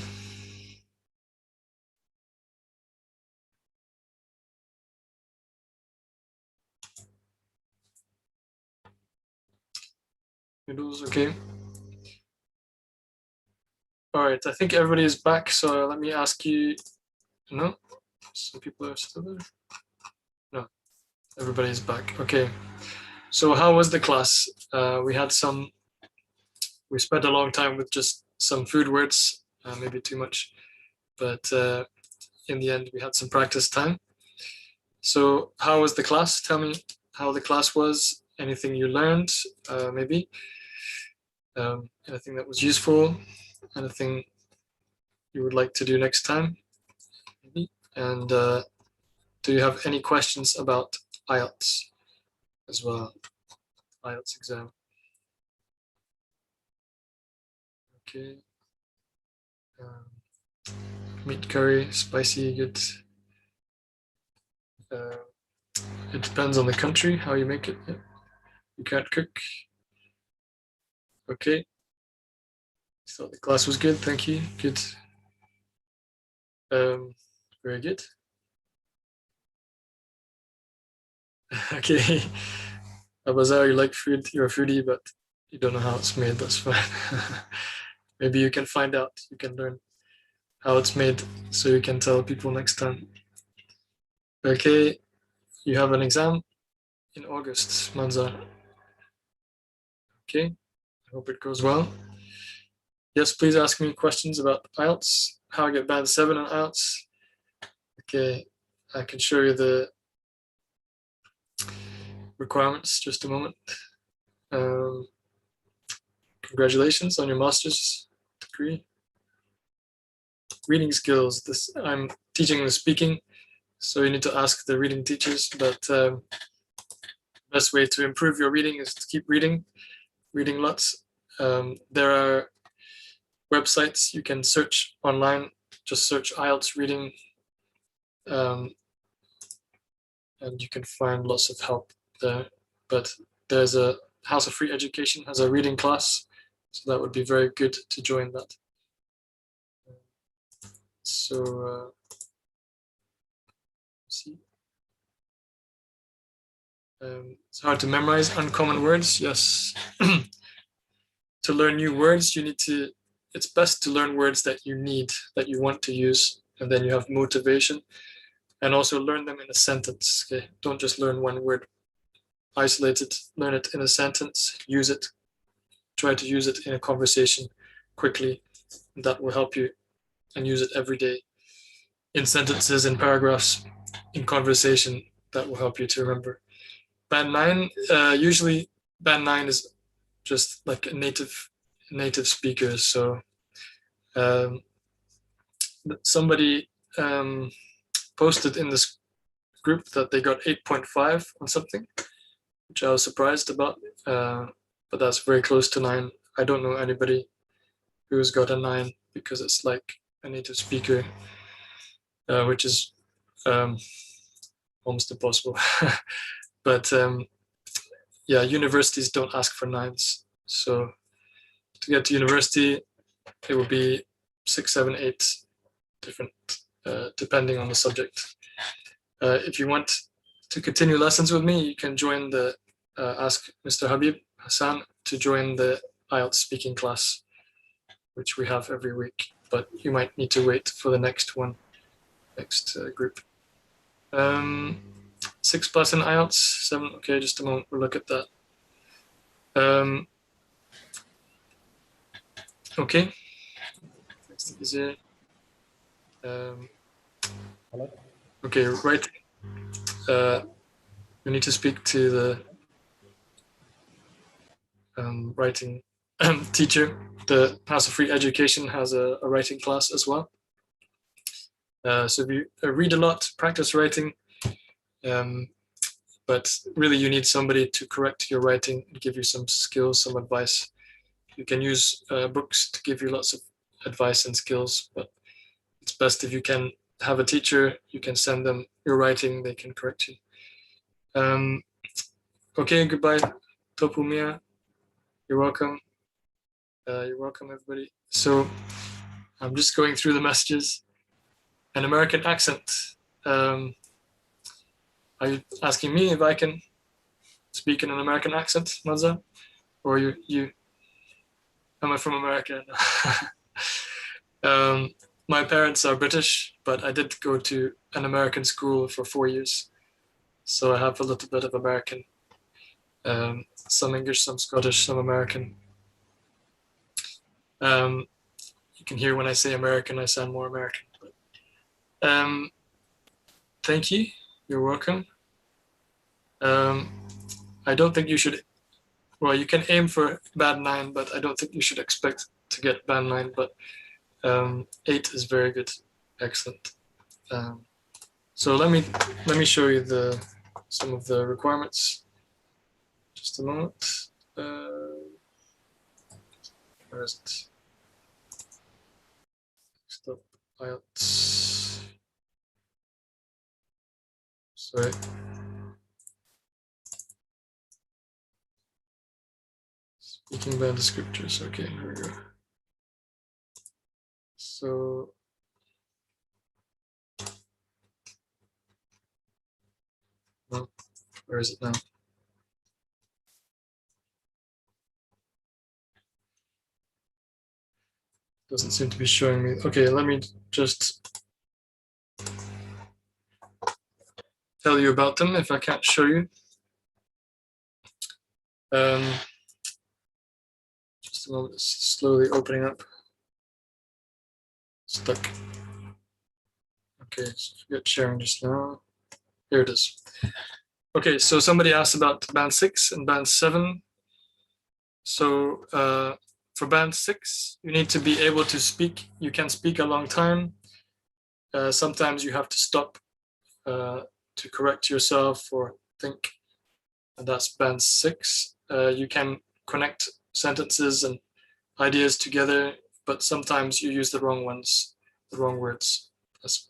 Noodles, okay. All right, I think everybody is back. So let me ask you, no? Some people are still there. No, everybody's back. Okay. So how was the class? We spent a long time with just some food words, maybe too much, but in the end we had some practice time. So how was the class? Tell me how the class was, anything you learned, maybe, anything that was useful, anything you would like to do next time, maybe. And do you have any questions about IELTS as well? IELTS exam. Okay. Meat curry, spicy, good. It depends on the country, how you make it. Yeah. You can't cook. Okay. So the class was good, thank you. Good. Very good. Okay. Abazar, you like food, you're a foodie, but you don't know how it's made, that's fine. Maybe you can find out, you can learn how it's made so you can tell people next time. Okay, you have an exam in August, Manza. Okay, I hope it goes well. Yes, please ask me questions about IELTS, how I get band 7 on IELTS. Okay, I can show you the requirements, just a moment. Congratulations on your master's degree. Reading skills, I'm teaching the speaking, so you need to ask the reading teachers, but the best way to improve your reading is to keep reading lots. There are websites you can search online, just search IELTS reading, and you can find lots of help there. But there's a House of Free Education has a reading class, so that would be very good to join that. So see. It's hard to memorize uncommon words, yes. To learn new words, it's best to learn words that you need, that you want to use, and then you have motivation, and also learn them in a sentence, okay? Don't just learn one word, isolate it, learn it in a sentence, use it, try to use it in a conversation quickly. That will help you, and use it every day in sentences, in paragraphs, in conversation. That will help you to remember. Band 9, usually Band 9 is just like a native speaker. So somebody posted in this group that they got 8.5 on something, which I was surprised about, but that's very close to 9. I don't know anybody who's got a 9 because it's like a native speaker, which is almost impossible. But yeah, universities don't ask for 9s. So to get to university, it will be 6, 7, 8 different, depending on the subject. If you want to continue lessons with me, you can join the ask Mr. Habib Hassan to join the IELTS speaking class, which we have every week, but you might need to wait for the next one, next group. 6+ in IELTS, 7, okay, just a moment, we'll look at that. Okay, next is it. Okay, right. We need to speak to the writing teacher. The House of Free Education has a writing class as well. So if you read a lot, practice writing, but really you need somebody to correct your writing and give you some skills, some advice. You can use books to give you lots of advice and skills, but it's best if you can have a teacher, you can send them your writing, they can correct you. Okay, goodbye, Topumia. You're welcome. You're welcome, everybody. So I'm just going through the messages. An American accent. Are you asking me if I can speak in an American accent, Maza? Or you? Am I from America? My parents are British, but I did go to an American school for 4 years. So I have a little bit of American, some English, some Scottish, some American. You can hear when I say American, I sound more American. But, thank you. You're welcome. I don't think you should, well, you can aim for band 9, but I don't think you should expect to get band 9, but 8 is very good. Excellent. So let me show you some of the requirements. Just a moment. Where is it? Stop IELTS. Sorry. Speaking band descriptors. Okay, here we go. So well, where is it now? Doesn't seem to be showing me. Okay, let me just tell you about them if I can't show you. Just a moment, it's slowly opening up. Stuck. Okay, so forget sharing just now. Here it is. Okay, so somebody asked about band 6 and band 7. So for band 6, you need to be able to speak. You can speak a long time. Sometimes you have to stop to correct yourself or think. And that's band 6. You can connect sentences and ideas together, but sometimes you use the wrong ones, the wrong words. That's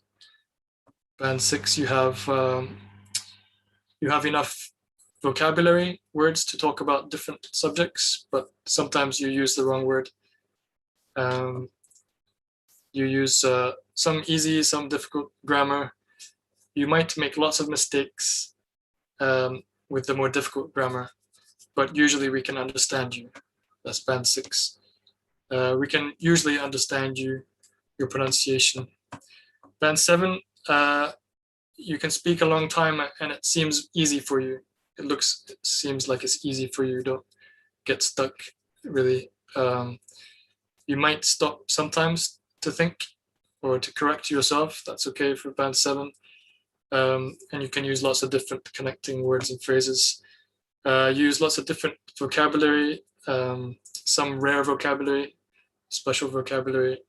band 6. You have enough vocabulary words to talk about different subjects, but sometimes you use the wrong word. You use some easy, some difficult grammar. You might make lots of mistakes with the more difficult grammar, but usually we can understand you. That's band 6. We can usually understand you, your pronunciation. Band 7, you can speak a long time and it seems easy for you. It seems like it's easy for you. You don't get stuck, really. You might stop sometimes to think or to correct yourself. That's okay for band 7. And you can use lots of different connecting words and phrases. Use lots of different vocabulary, some rare vocabulary, special vocabulary,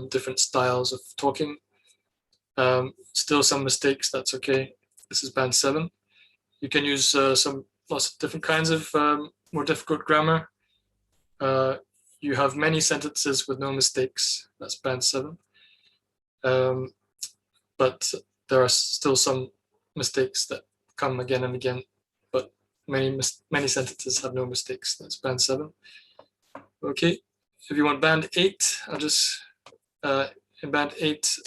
different styles of talking. Still some mistakes, that's okay. This is band 7. You can use lots of different kinds of more difficult grammar. You have many sentences with no mistakes. That's band 7. But there are still some mistakes that come again and again. But many sentences have no mistakes. That's band 7. Okay. If you want band 8, I'll just in band 8.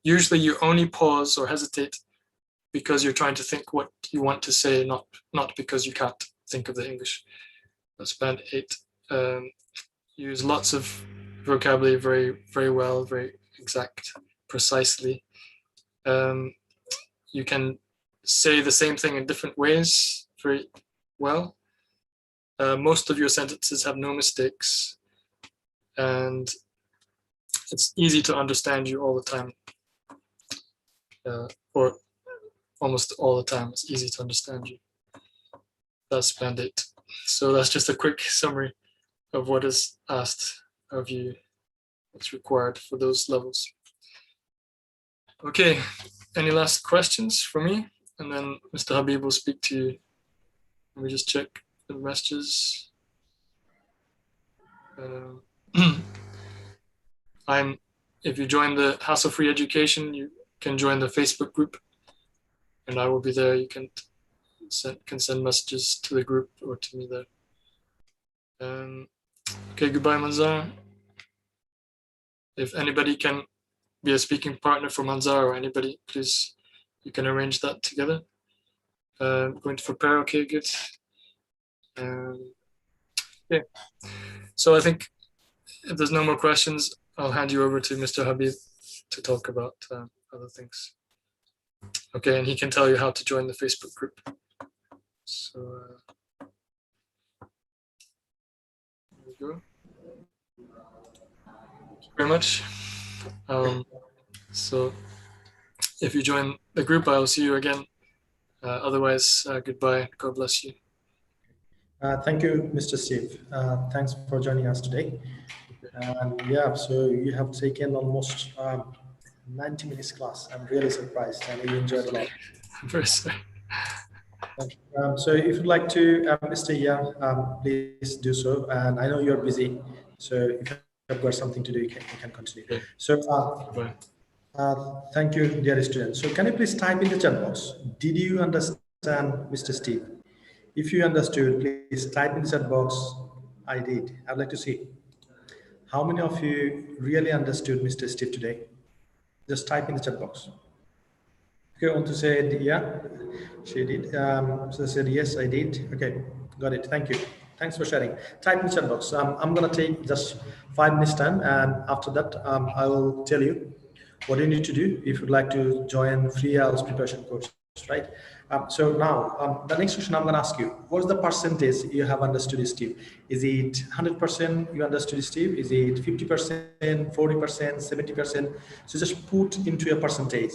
Usually you only pause or hesitate because you're trying to think what you want to say, not because you can't think of the English. That's band 8. Use lots of vocabulary very, very well, very exact, precisely. You can say the same thing in different ways very well. Most of your sentences have no mistakes, and it's easy to understand you all the time. Or almost all the time, it's easy to understand you. That's band 8. So that's just a quick summary of what is asked of you, what's required for those levels. Okay, any last questions for me? And then Mr. Habib will speak to you. Let me just check the messages. If you join the Hassle-Free Education, you can join the Facebook group, and I will be there. You can send messages to the group or to me there. Okay, goodbye, Manzar. If anybody can be a speaking partner for Manzar or anybody, please, you can arrange that together. Going to prepare, okay, good. Okay, so I think if there's no more questions, I'll hand you over to Mr. Habib to talk about other things. Okay, and he can tell you how to join the Facebook group. So there we go. Thank you very much. So if you join the group, I'll see you again. Otherwise, goodbye. God bless you. Thank you, Mr. Steve. Thanks for joining us today. And yeah, so you have taken almost 90 minutes class. I'm really surprised and you enjoyed a lot. I'm very sorry. Thank you. So if you'd like to stay here, please do so. And I know you're busy, so if you've got something to do, you can continue. Okay. So Bye. thank you, dear students. So can you please type in the chat box? Did you understand, Mr. Steve? If you understood, please type in the chat box. I did. I'd like to see how many of you really understood Mr. Steve today. Just type in the chat box. Okay, want to say yeah, she did. So said yes, I did. Okay, got it. Thank you. Thanks for sharing. Type in the chat box. I'm gonna take just 5 minutes time, and after that, I will tell you what you need to do if you'd like to join free IELTS preparation course, right? So now, the next question I'm gonna ask you: what's the percentage you have understood, Steve? Is it 100% you understood, Steve? Is it 50%, 40%, 70%? So just put into a percentage.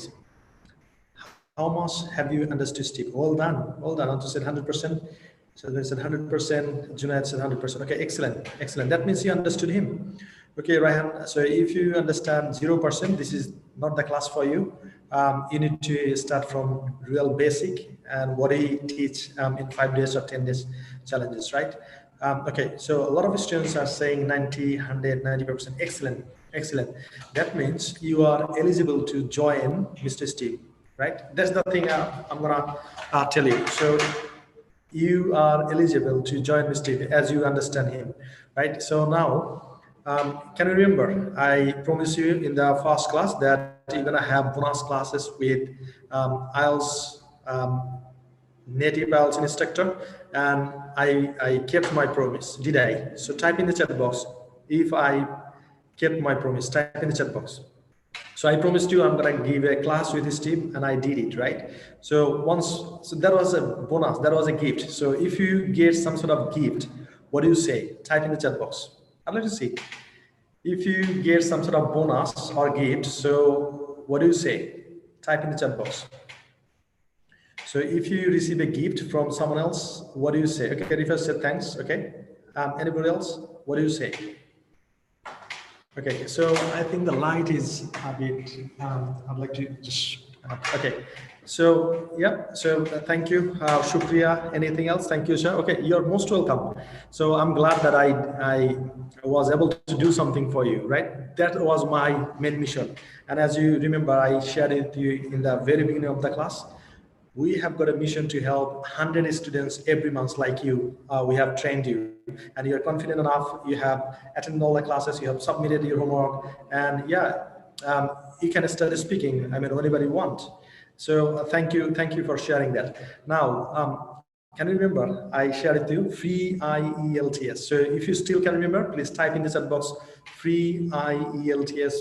How much have you understood, Steve? Well done. Well done. Antu said 100%. So they said 100%. Junaid said 100%. Okay, excellent. Excellent. That means you understood him. Okay, Ryan. So if you understand 0%, this is not the class for you. You need to start from real basic and what he teach in 5 days or 10 days challenges, right? Okay, so a lot of students are saying 90, 100, 90%. Excellent. Excellent. That means you are eligible to join Mr. Steve. Right, that's the thing I'm gonna tell you. So you are eligible to join Mr. as you understand him, right? So now, can you remember? I promised you in the first class that you're gonna have bonus classes with IELTS native IELTS instructor, and I kept my promise. Did I? So type in the chat box if I kept my promise. Type in the chat box. So I promised you I'm gonna give a class with this team, and I did it, right? So that was a bonus, that was a gift. So if you get some sort of gift, what do you say? Type in the chat box. I'd like to see. If you get some sort of bonus or gift, so what do you say? Type in the chat box. So if you receive a gift from someone else, what do you say? Okay, Rifa said thanks. Okay. Anybody else? What do you say? Okay, so I think the light is a bit, I'd like to just, okay. So, yeah, so thank you, Shukriya. Anything else? Thank you, sir. Okay, you're most welcome. So I'm glad that I was able to do something for you, right? That was my main mission. And as you remember, I shared it with you in the very beginning of the class. We have got a mission to help 100 students every month like you. We have trained you and you're confident enough. You have attended all the classes, you have submitted your homework, and yeah, you can start speaking, I mean, whenever you want. So thank you for sharing that. Now, can you remember I shared with you free IELTS? So if you still can remember, please type in the chat box free IELTS.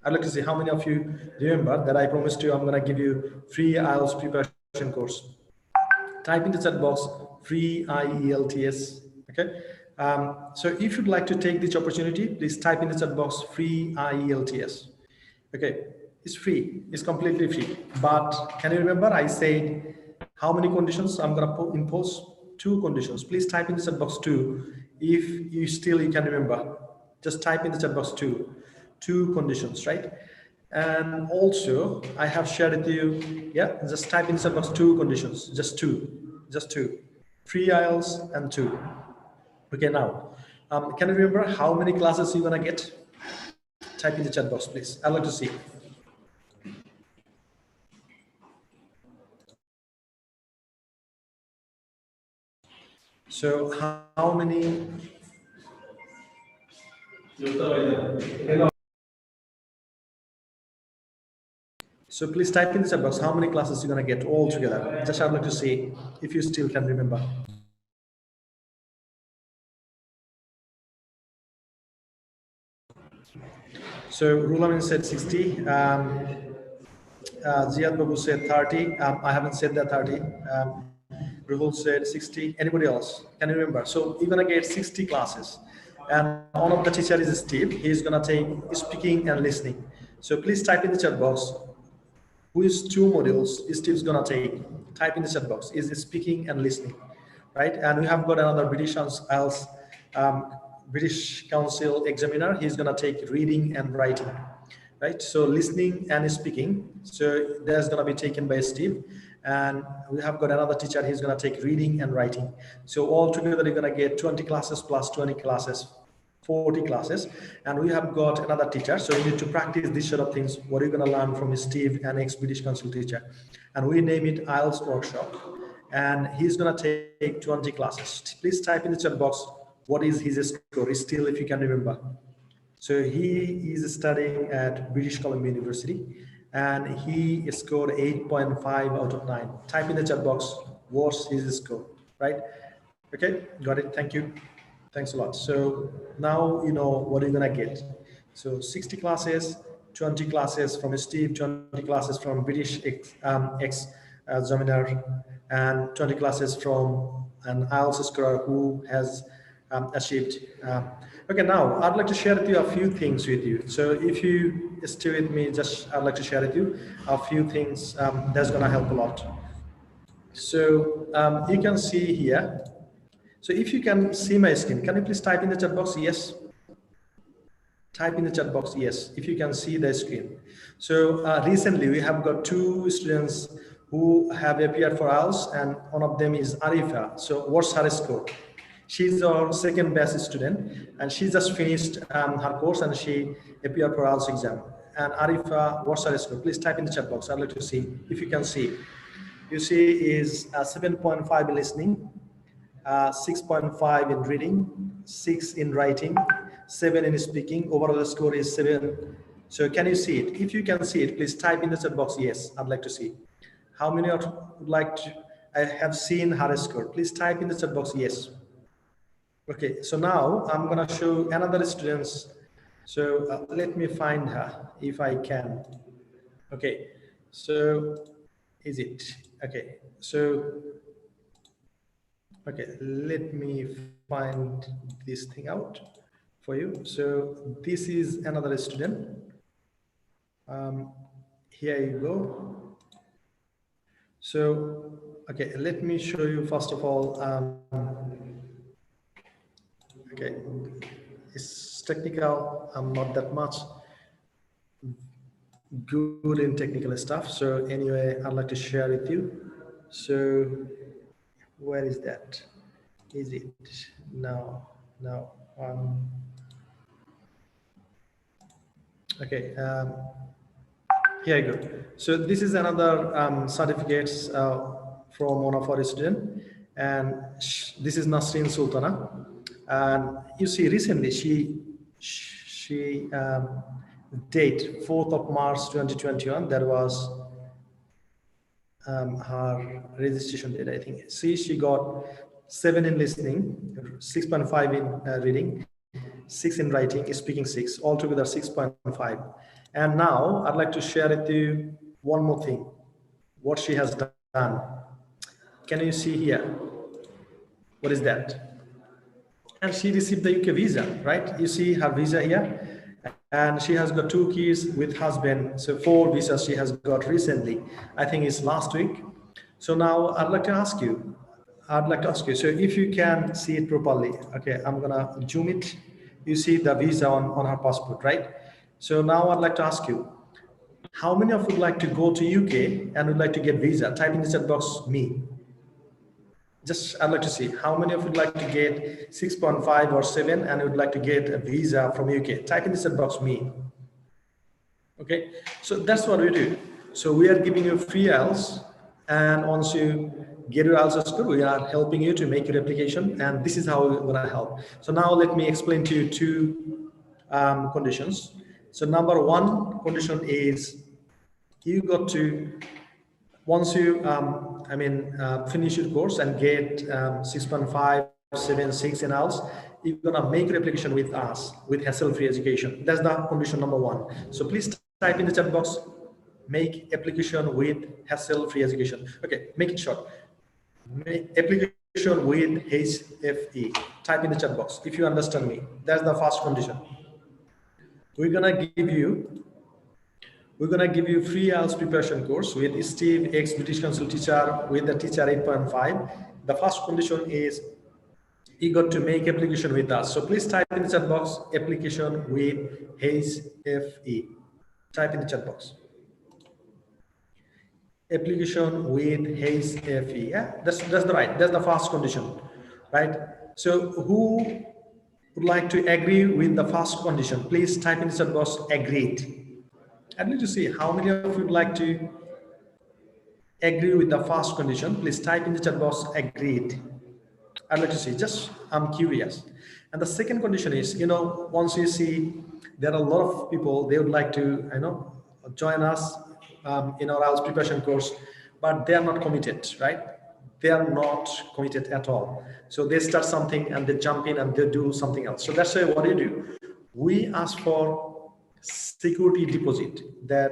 I'd like to see how many of you remember that I promised you I'm going to give you free IELTS preparation course. Type in the chat box free IELTS. Okay. So if you'd like to take this opportunity, please type in the chat box free IELTS. Okay. It's free. It's completely free. But can you remember I said how many conditions I'm going to impose? 2 conditions. Please type in the chat box 2. If you can remember, just type in the chat box 2. 2 conditions, right? And also I have shared with you, yeah, just type in the chat box 2 conditions, just two, free IELTS and 2. Okay, now, can you remember how many classes you're gonna get? Type in the chat box, please. I'd like to see. So how many? So please type in the chat box how many classes you're gonna get all together. Just I'd like to see if you still can remember. So Rulamin said 60. Ziad Babu said 30. I haven't said that 30. Ruhul said 60. Anybody else? Can you remember? So you're gonna get 60 classes, and one of the teacher is Steve. He's gonna take speaking and listening. So please type in the chat box which 2 modules Steve's gonna take. Type in the chat box. Is it speaking and listening, right? And we have got another British IELTS British Council examiner. He's gonna take reading and writing. right? So listening and speaking. So that's going to be taken by Steve. And we have got another teacher, he's going to take reading and writing. So all together, you're going to get 20 classes plus 20 classes, 40 classes. And we have got another teacher. So you need to practice these sort of things. What are you going to learn from Steve, an ex-British Council teacher? And we name it IELTS workshop. And he's going to take 20 classes. Please type in the chat box, what is his score? Still, if you can remember. So he is studying at British Columbia University and he scored 8.5 out of 9. Type in the chat box, what's his score, right? Okay, got it, thank you. Thanks a lot. So now you know what you're gonna get. So 60 classes, 20 classes from Steve, 20 classes from British examiner, and 20 classes from an IELTS scorer who has achieved. Okay, now I'd like to share with you a few things with you. So if you stay with me, just I'd like to share with you a few things that's gonna help a lot. So you can see here. So if you can see my screen, can you please type in the chat box? Yes. Type in the chat box, yes, if you can see the screen. So recently we have got 2 students who have appeared for IELTS and one of them is Arifa. So what's her score? She's our second best student and she just finished her course and she appeared for IELTS exam. And Arifa, what's her score? Please type in the chat box. I'd like to see if you can see. You see is 7.5 in listening, 6.5 in reading, 6 in writing, 7 in speaking. Overall score is 7. So can you see it? If you can see it, please type in the chat box. Yes, I'd like to see. How many of you would like to? I have seen her score. Please type in the chat box. Yes. Okay. So now I'm gonna show another students. So let me find her if I can. Okay. So is it okay? So. Okay, let me find this thing out for you. So this is another student. Here you go. So, okay, let me show you first of all. Okay, it's technical. I'm not that much good in technical stuff. So anyway, I'd like to share with you. So where is that? Is it? No. Okay, here you go. So this is another certificates from one of our students, and this is Nasreen Sultana. And you see, recently she date 4th of March 2021. That was her registration date, I think. See, she got 7 in listening, 6.5 in reading, 6 in writing, speaking 6, altogether 6.5. And now I'd like to share with you one more thing, what she has done. Can you see here? What is that? And she received the UK visa, right? You see her visa here. And she has got 2 kids with husband. So 4 visas she has got recently. I think it's last week. So now I'd like to ask you, so if you can see it properly, okay, I'm gonna zoom it. You see the visa on her passport, right? So now I'd like to ask you, how many of you would like to go to UK and would like to get visa? Type in the chat box, me. Just I'd like to see how many of you would like to get 6.5 or 7 and would like to get a visa from UK. Type in the chat box, me. Okay, so that's what we do. So we are giving you free IELTS, and once you get your IELTS score, we are helping you to make your application, and this is how we're gonna help. So now let me explain to you 2 conditions. So number 1 condition is you got to, once you finish your course and get 6.5, 7, 6 in IELTS, you're gonna make your application with us with hassle-free education. That's the condition number 1. So please type in the chat box, make application with hassle-free education. Okay, make it short. Make application with HFE. Type in the chat box if you understand me. That's the first condition. We're gonna give you free IELTS preparation course with Steve, ex-British Council teacher, with the teacher 8.5. The first condition is you got to make application with us. So please type in the chat box, application with HFE. Type in the chat box. Application with Hayes FE. Yeah, that's the right. That's the first condition, right? So who would like to agree with the first condition? Please type in the chat box agreed. I'd like to see how many of you would like to agree with the first condition. Please type in the chat box agreed. I'd like to see, just I'm curious. And the second condition is, once you see there are a lot of people, they would like to, join us in our IELTS preparation course, but they are not committed, right? They are not committed at all. So they start something and they jump in and they do something else. So that's why what do? We ask for security deposit, that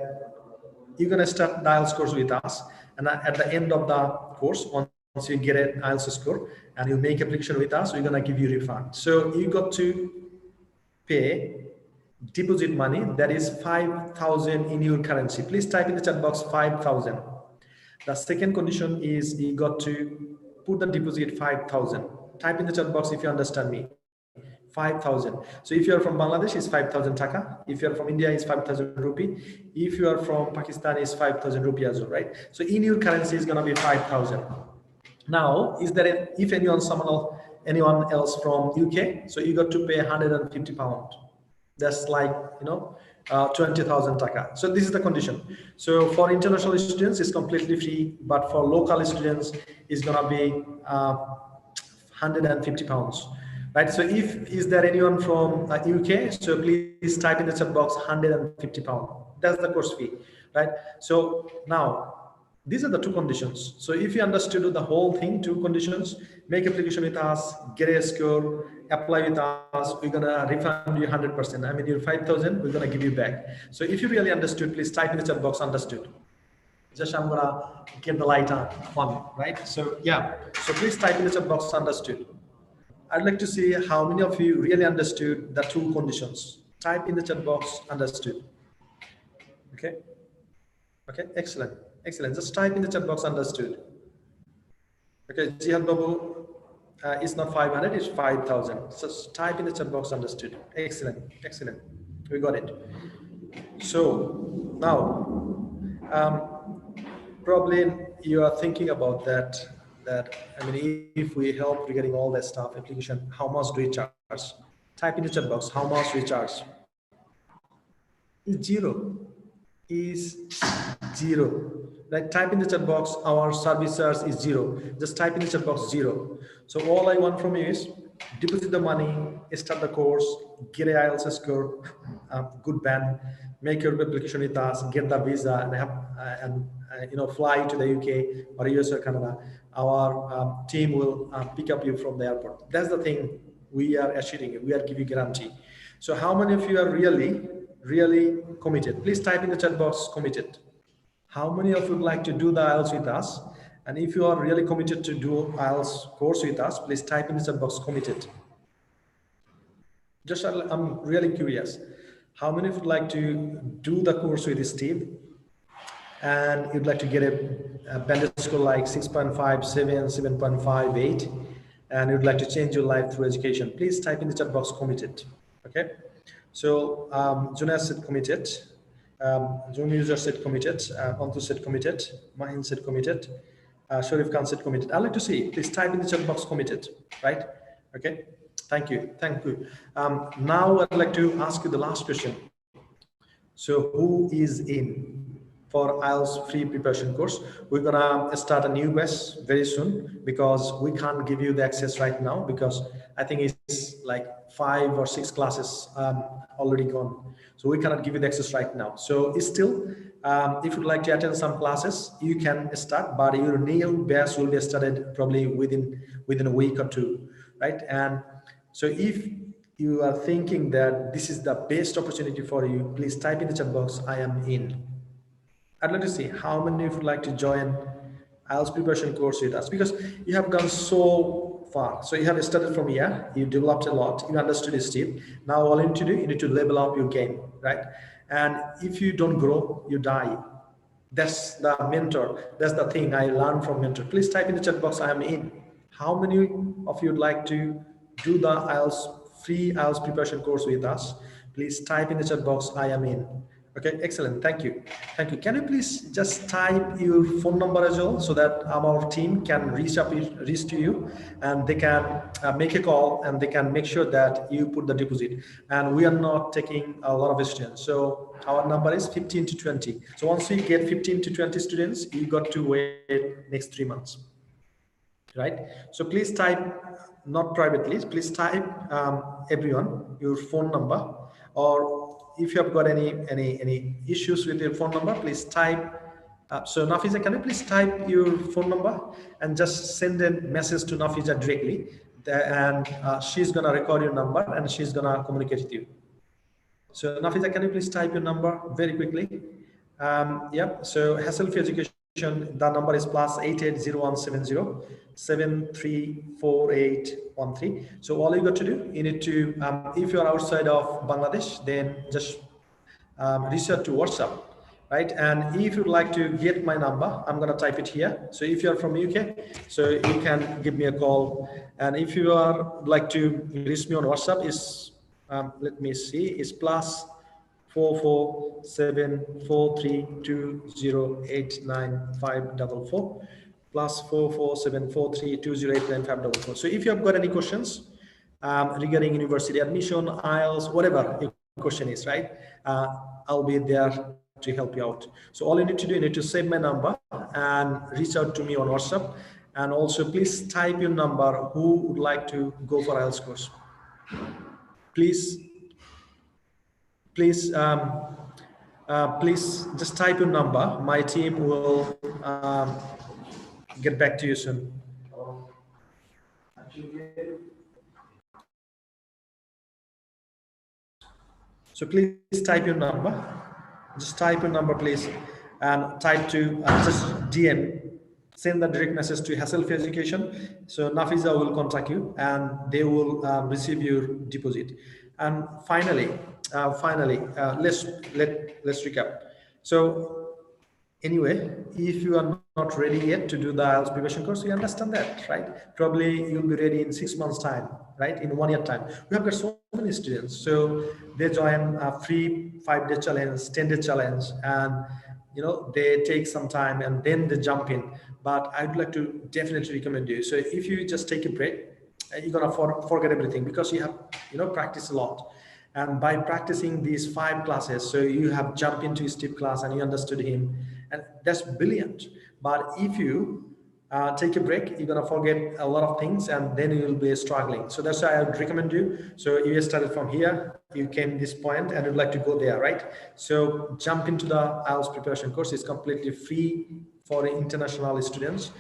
you're going to start the IELTS course with us, and at the end of the course, once you get an IELTS score and you make application with us, we're going to give you refund. So you got to pay deposit money, that is 5,000 in your currency. Please type in the chat box 5,000. The second condition is you got to put the deposit 5,000. Type in the chat box if you understand me. 5,000. So if you are from Bangladesh, it's 5,000 taka. If you are from India, it's 5,000 rupee. If you are from Pakistan, it's 5,000 rupee as well, right? So in your currency is going to be 5,000. Now, is there if anyone else from UK? So you got to pay 150 pound. That's like 20,000 taka. So this is the condition. So for international students, it's completely free, but for local students, it's gonna be 150 pounds. Right, so is there anyone from UK? So please type in the chat box 150 pound. That's the course fee, right? So now these are the two conditions. So if you understood the whole thing, two conditions: make application with us, get a score, apply with us, we're gonna refund you 100%. I mean, your 5,000, we're gonna give you back. So if you really understood, please type in the chat box understood. Just I'm gonna get the light on, right? So yeah, so please type in the chat box understood. I'd like to see how many of you really understood the two conditions. Type in the chat box understood. Okay. Okay, excellent. Excellent. Just type in the chat box understood. Okay, Jihad Babu, it's not 500, it's 5,000. So type in the chat box understood. Excellent. Excellent. We got it. So now, probably you are thinking about that I mean, if we help regarding all that stuff, application, how much do we charge? Type in the chat box, how much we charge? It's zero. Is zero. Like, type in the chat box, our service charge is zero. Just type in the chat box zero. So all I want from you is deposit the money, start the course, get a IELTS score, good band, make your application with us, get the visa, and fly to the UK or US or Canada. Our team will pick up you from the airport. That's the thing we are assuring you. We are giving guarantee. So how many of you are really committed? Please type in the chat box committed. How many of you would like to do the IELTS with us? And if you are really committed to do IELTS course with us, please type in the chat box committed. Just I'm really curious. How many of you would like to do the course with Steve? And you'd like to get a banded score like 6.5, 7, 7.5, 8, and you'd like to change your life through education, please type in the chat box committed. Okay, so Junaid said committed, Zoom user said committed, Antu said committed, Mahin said committed, Sharif Khan said committed. I'd like to see, please type in the chat box committed, right? Okay, thank you. Now I'd like to ask you the last question. So who is in for IELTS free preparation course? We're gonna start a new batch very soon, because we can't give you the access right now, because I think it's like 5 or 6 classes already gone. So we cannot give you the access right now. So it's still, if you'd like to attend some classes, you can start, but your new batch will be started probably within a week or 2, right? And so if you are thinking that this is the best opportunity for you, please type in the chat box, I am in. I'd like to see how many of you would like to join IELTS preparation course with us, because you have gone so far. So you have started from here, you developed a lot, you understood this tip. Now all you need to do, you need to level up your game, right? And if you don't grow, you die. That's the mentor. That's the thing I learned from mentor. Please type in the chat box, I am in. How many of you would like to do the free IELTS preparation course with us? Please type in the chat box, I am in. Okay, excellent. Thank you. Thank you. Can you please just type your phone number as well so that our team can reach to you and they can make a call and they can make sure that you put the deposit. And we are not taking a lot of students. So our number is 15 to 20. So once we get 15 to 20 students, you got to wait next 3 months. Right? So please type, not privately, please type everyone your phone number, or if you have got any issues with your phone number, please type. So Nafisa, can you please type your phone number and just send a message to Nafisa directly, and she's gonna record your number and she's gonna communicate with you. So Nafisa, can you please type your number very quickly? Yep. So Hassel for Education, the number is +880170 734813. So all you got to do, you need to, if you are outside of Bangladesh, then just reach out to WhatsApp, right? And if you'd like to get my number, I'm gonna type it here. So if you're from UK, so you can give me a call. And if you are like to reach me on WhatsApp, is let me see, is +4474320895544 +4474320895544. So if you have got any questions regarding university admission, IELTS, whatever your question is, right? I'll be there to help you out. So all you need to do, you need to save my number and reach out to me on WhatsApp. And also please type your number who would like to go for IELTS course. Please just type your number. My team will get back to you soon. So please type your number. Just type your number, please, and type to just DM. Send the direct message to Hassel for Education. So Nafisa will contact you, and they will receive your deposit. And finally, let's recap. So anyway, if you are not ready yet to do the IELTS preparation course, we understand that, right? Probably you'll be ready in 6 months' time, right? In 1 year time. We have got so many students, so they join a free 5-day challenge, 10-day challenge, and they take some time and then they jump in. But I'd like to definitely recommend you. So if you just take a break, you're gonna forget everything, because you have practiced a lot. And by practicing these 5 classes, so you have jumped into Steve class and you understood him, and that's brilliant. But if you take a break, you're gonna forget a lot of things, and then you will be struggling. So that's why I would recommend you. So you started from here, you came this point, and you'd like to go there, right? So jump into the IELTS preparation course. It's completely free for international students.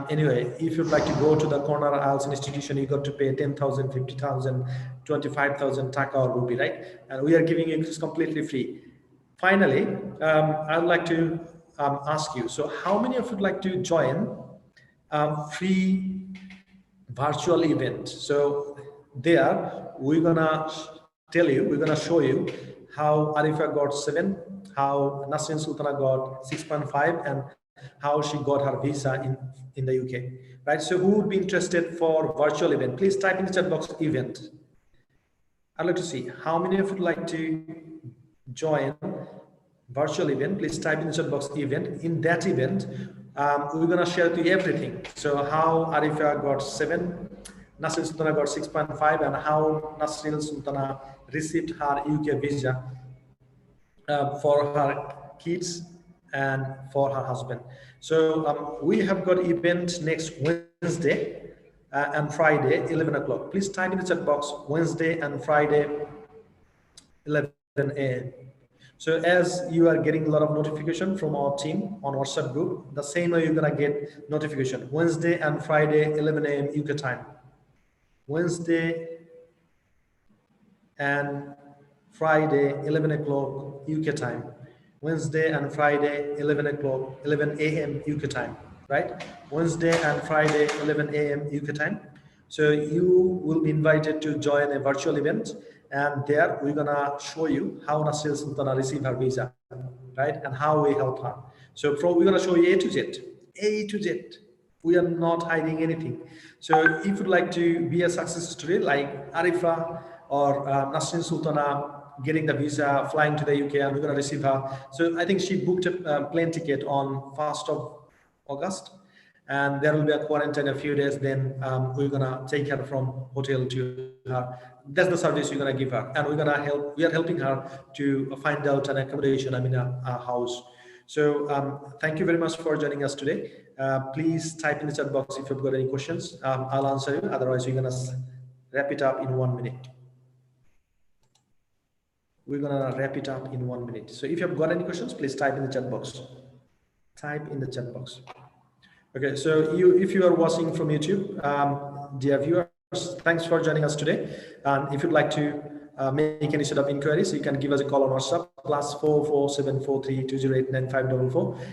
Anyway, if you'd like to go to the corner IELTS institution, you got to pay 10,000, 50,000, 25,000 taka or rupee, right? And we are giving you this completely free. Finally, I'd like to ask you, so how many of you would like to join free virtual event? So there we're gonna tell you, we're gonna show you how Arifa got 7, how Nasrin Sultana got 6.5, and how she got her visa in the UK, right? So who would be interested for virtual event? Please type in the chat box event. I'd like to see how many of you would like to join virtual event. Please type in the chat box event. In that event, we're gonna share to you everything. So how Arifa got 7, Nasrin Sultana got 6.5, and how Nasrin Sultana received her UK visa for her kids and for her husband. So we have got event next Wednesday and Friday, 11 o'clock. Please type in the chat box Wednesday and Friday, 11 a.m. So as you are getting a lot of notification from our team on WhatsApp group, the same way you're gonna get notification Wednesday and Friday, 11 a.m. UK time. Wednesday and Friday, 11 o'clock UK time. Wednesday and Friday, 11 o'clock, 11 a.m. UK time, right? Wednesday and Friday, 11 a.m. UK time. So you will be invited to join a virtual event, and there we're gonna show you how Nasrin Sultana received her visa, right? And how we help her. So we're gonna show you A to Z, A to Z. We are not hiding anything. So if you'd like to be a success story like Arifa or Nasrin Sultana, getting the visa, flying to the UK, and we're going to receive her. So I think she booked a plane ticket on 1st of August, and there will be a quarantine a few days. Then we're going to take her from hotel to her. That's the service we're going to give her, and we're going to help. We are helping her to find out an accommodation. I mean, a house. So thank you very much for joining us today. Please type in the chat box if you've got any questions. I'll answer you. Otherwise, we're going to wrap it up in 1 minute. We're gonna wrap it up in 1 minute. So if you've got any questions, please type in the chat box. Type in the chat box. Okay, so if you are watching from YouTube, dear viewers, thanks for joining us today. And if you'd like to make any sort of inquiries, you can give us a call on WhatsApp +447432089544.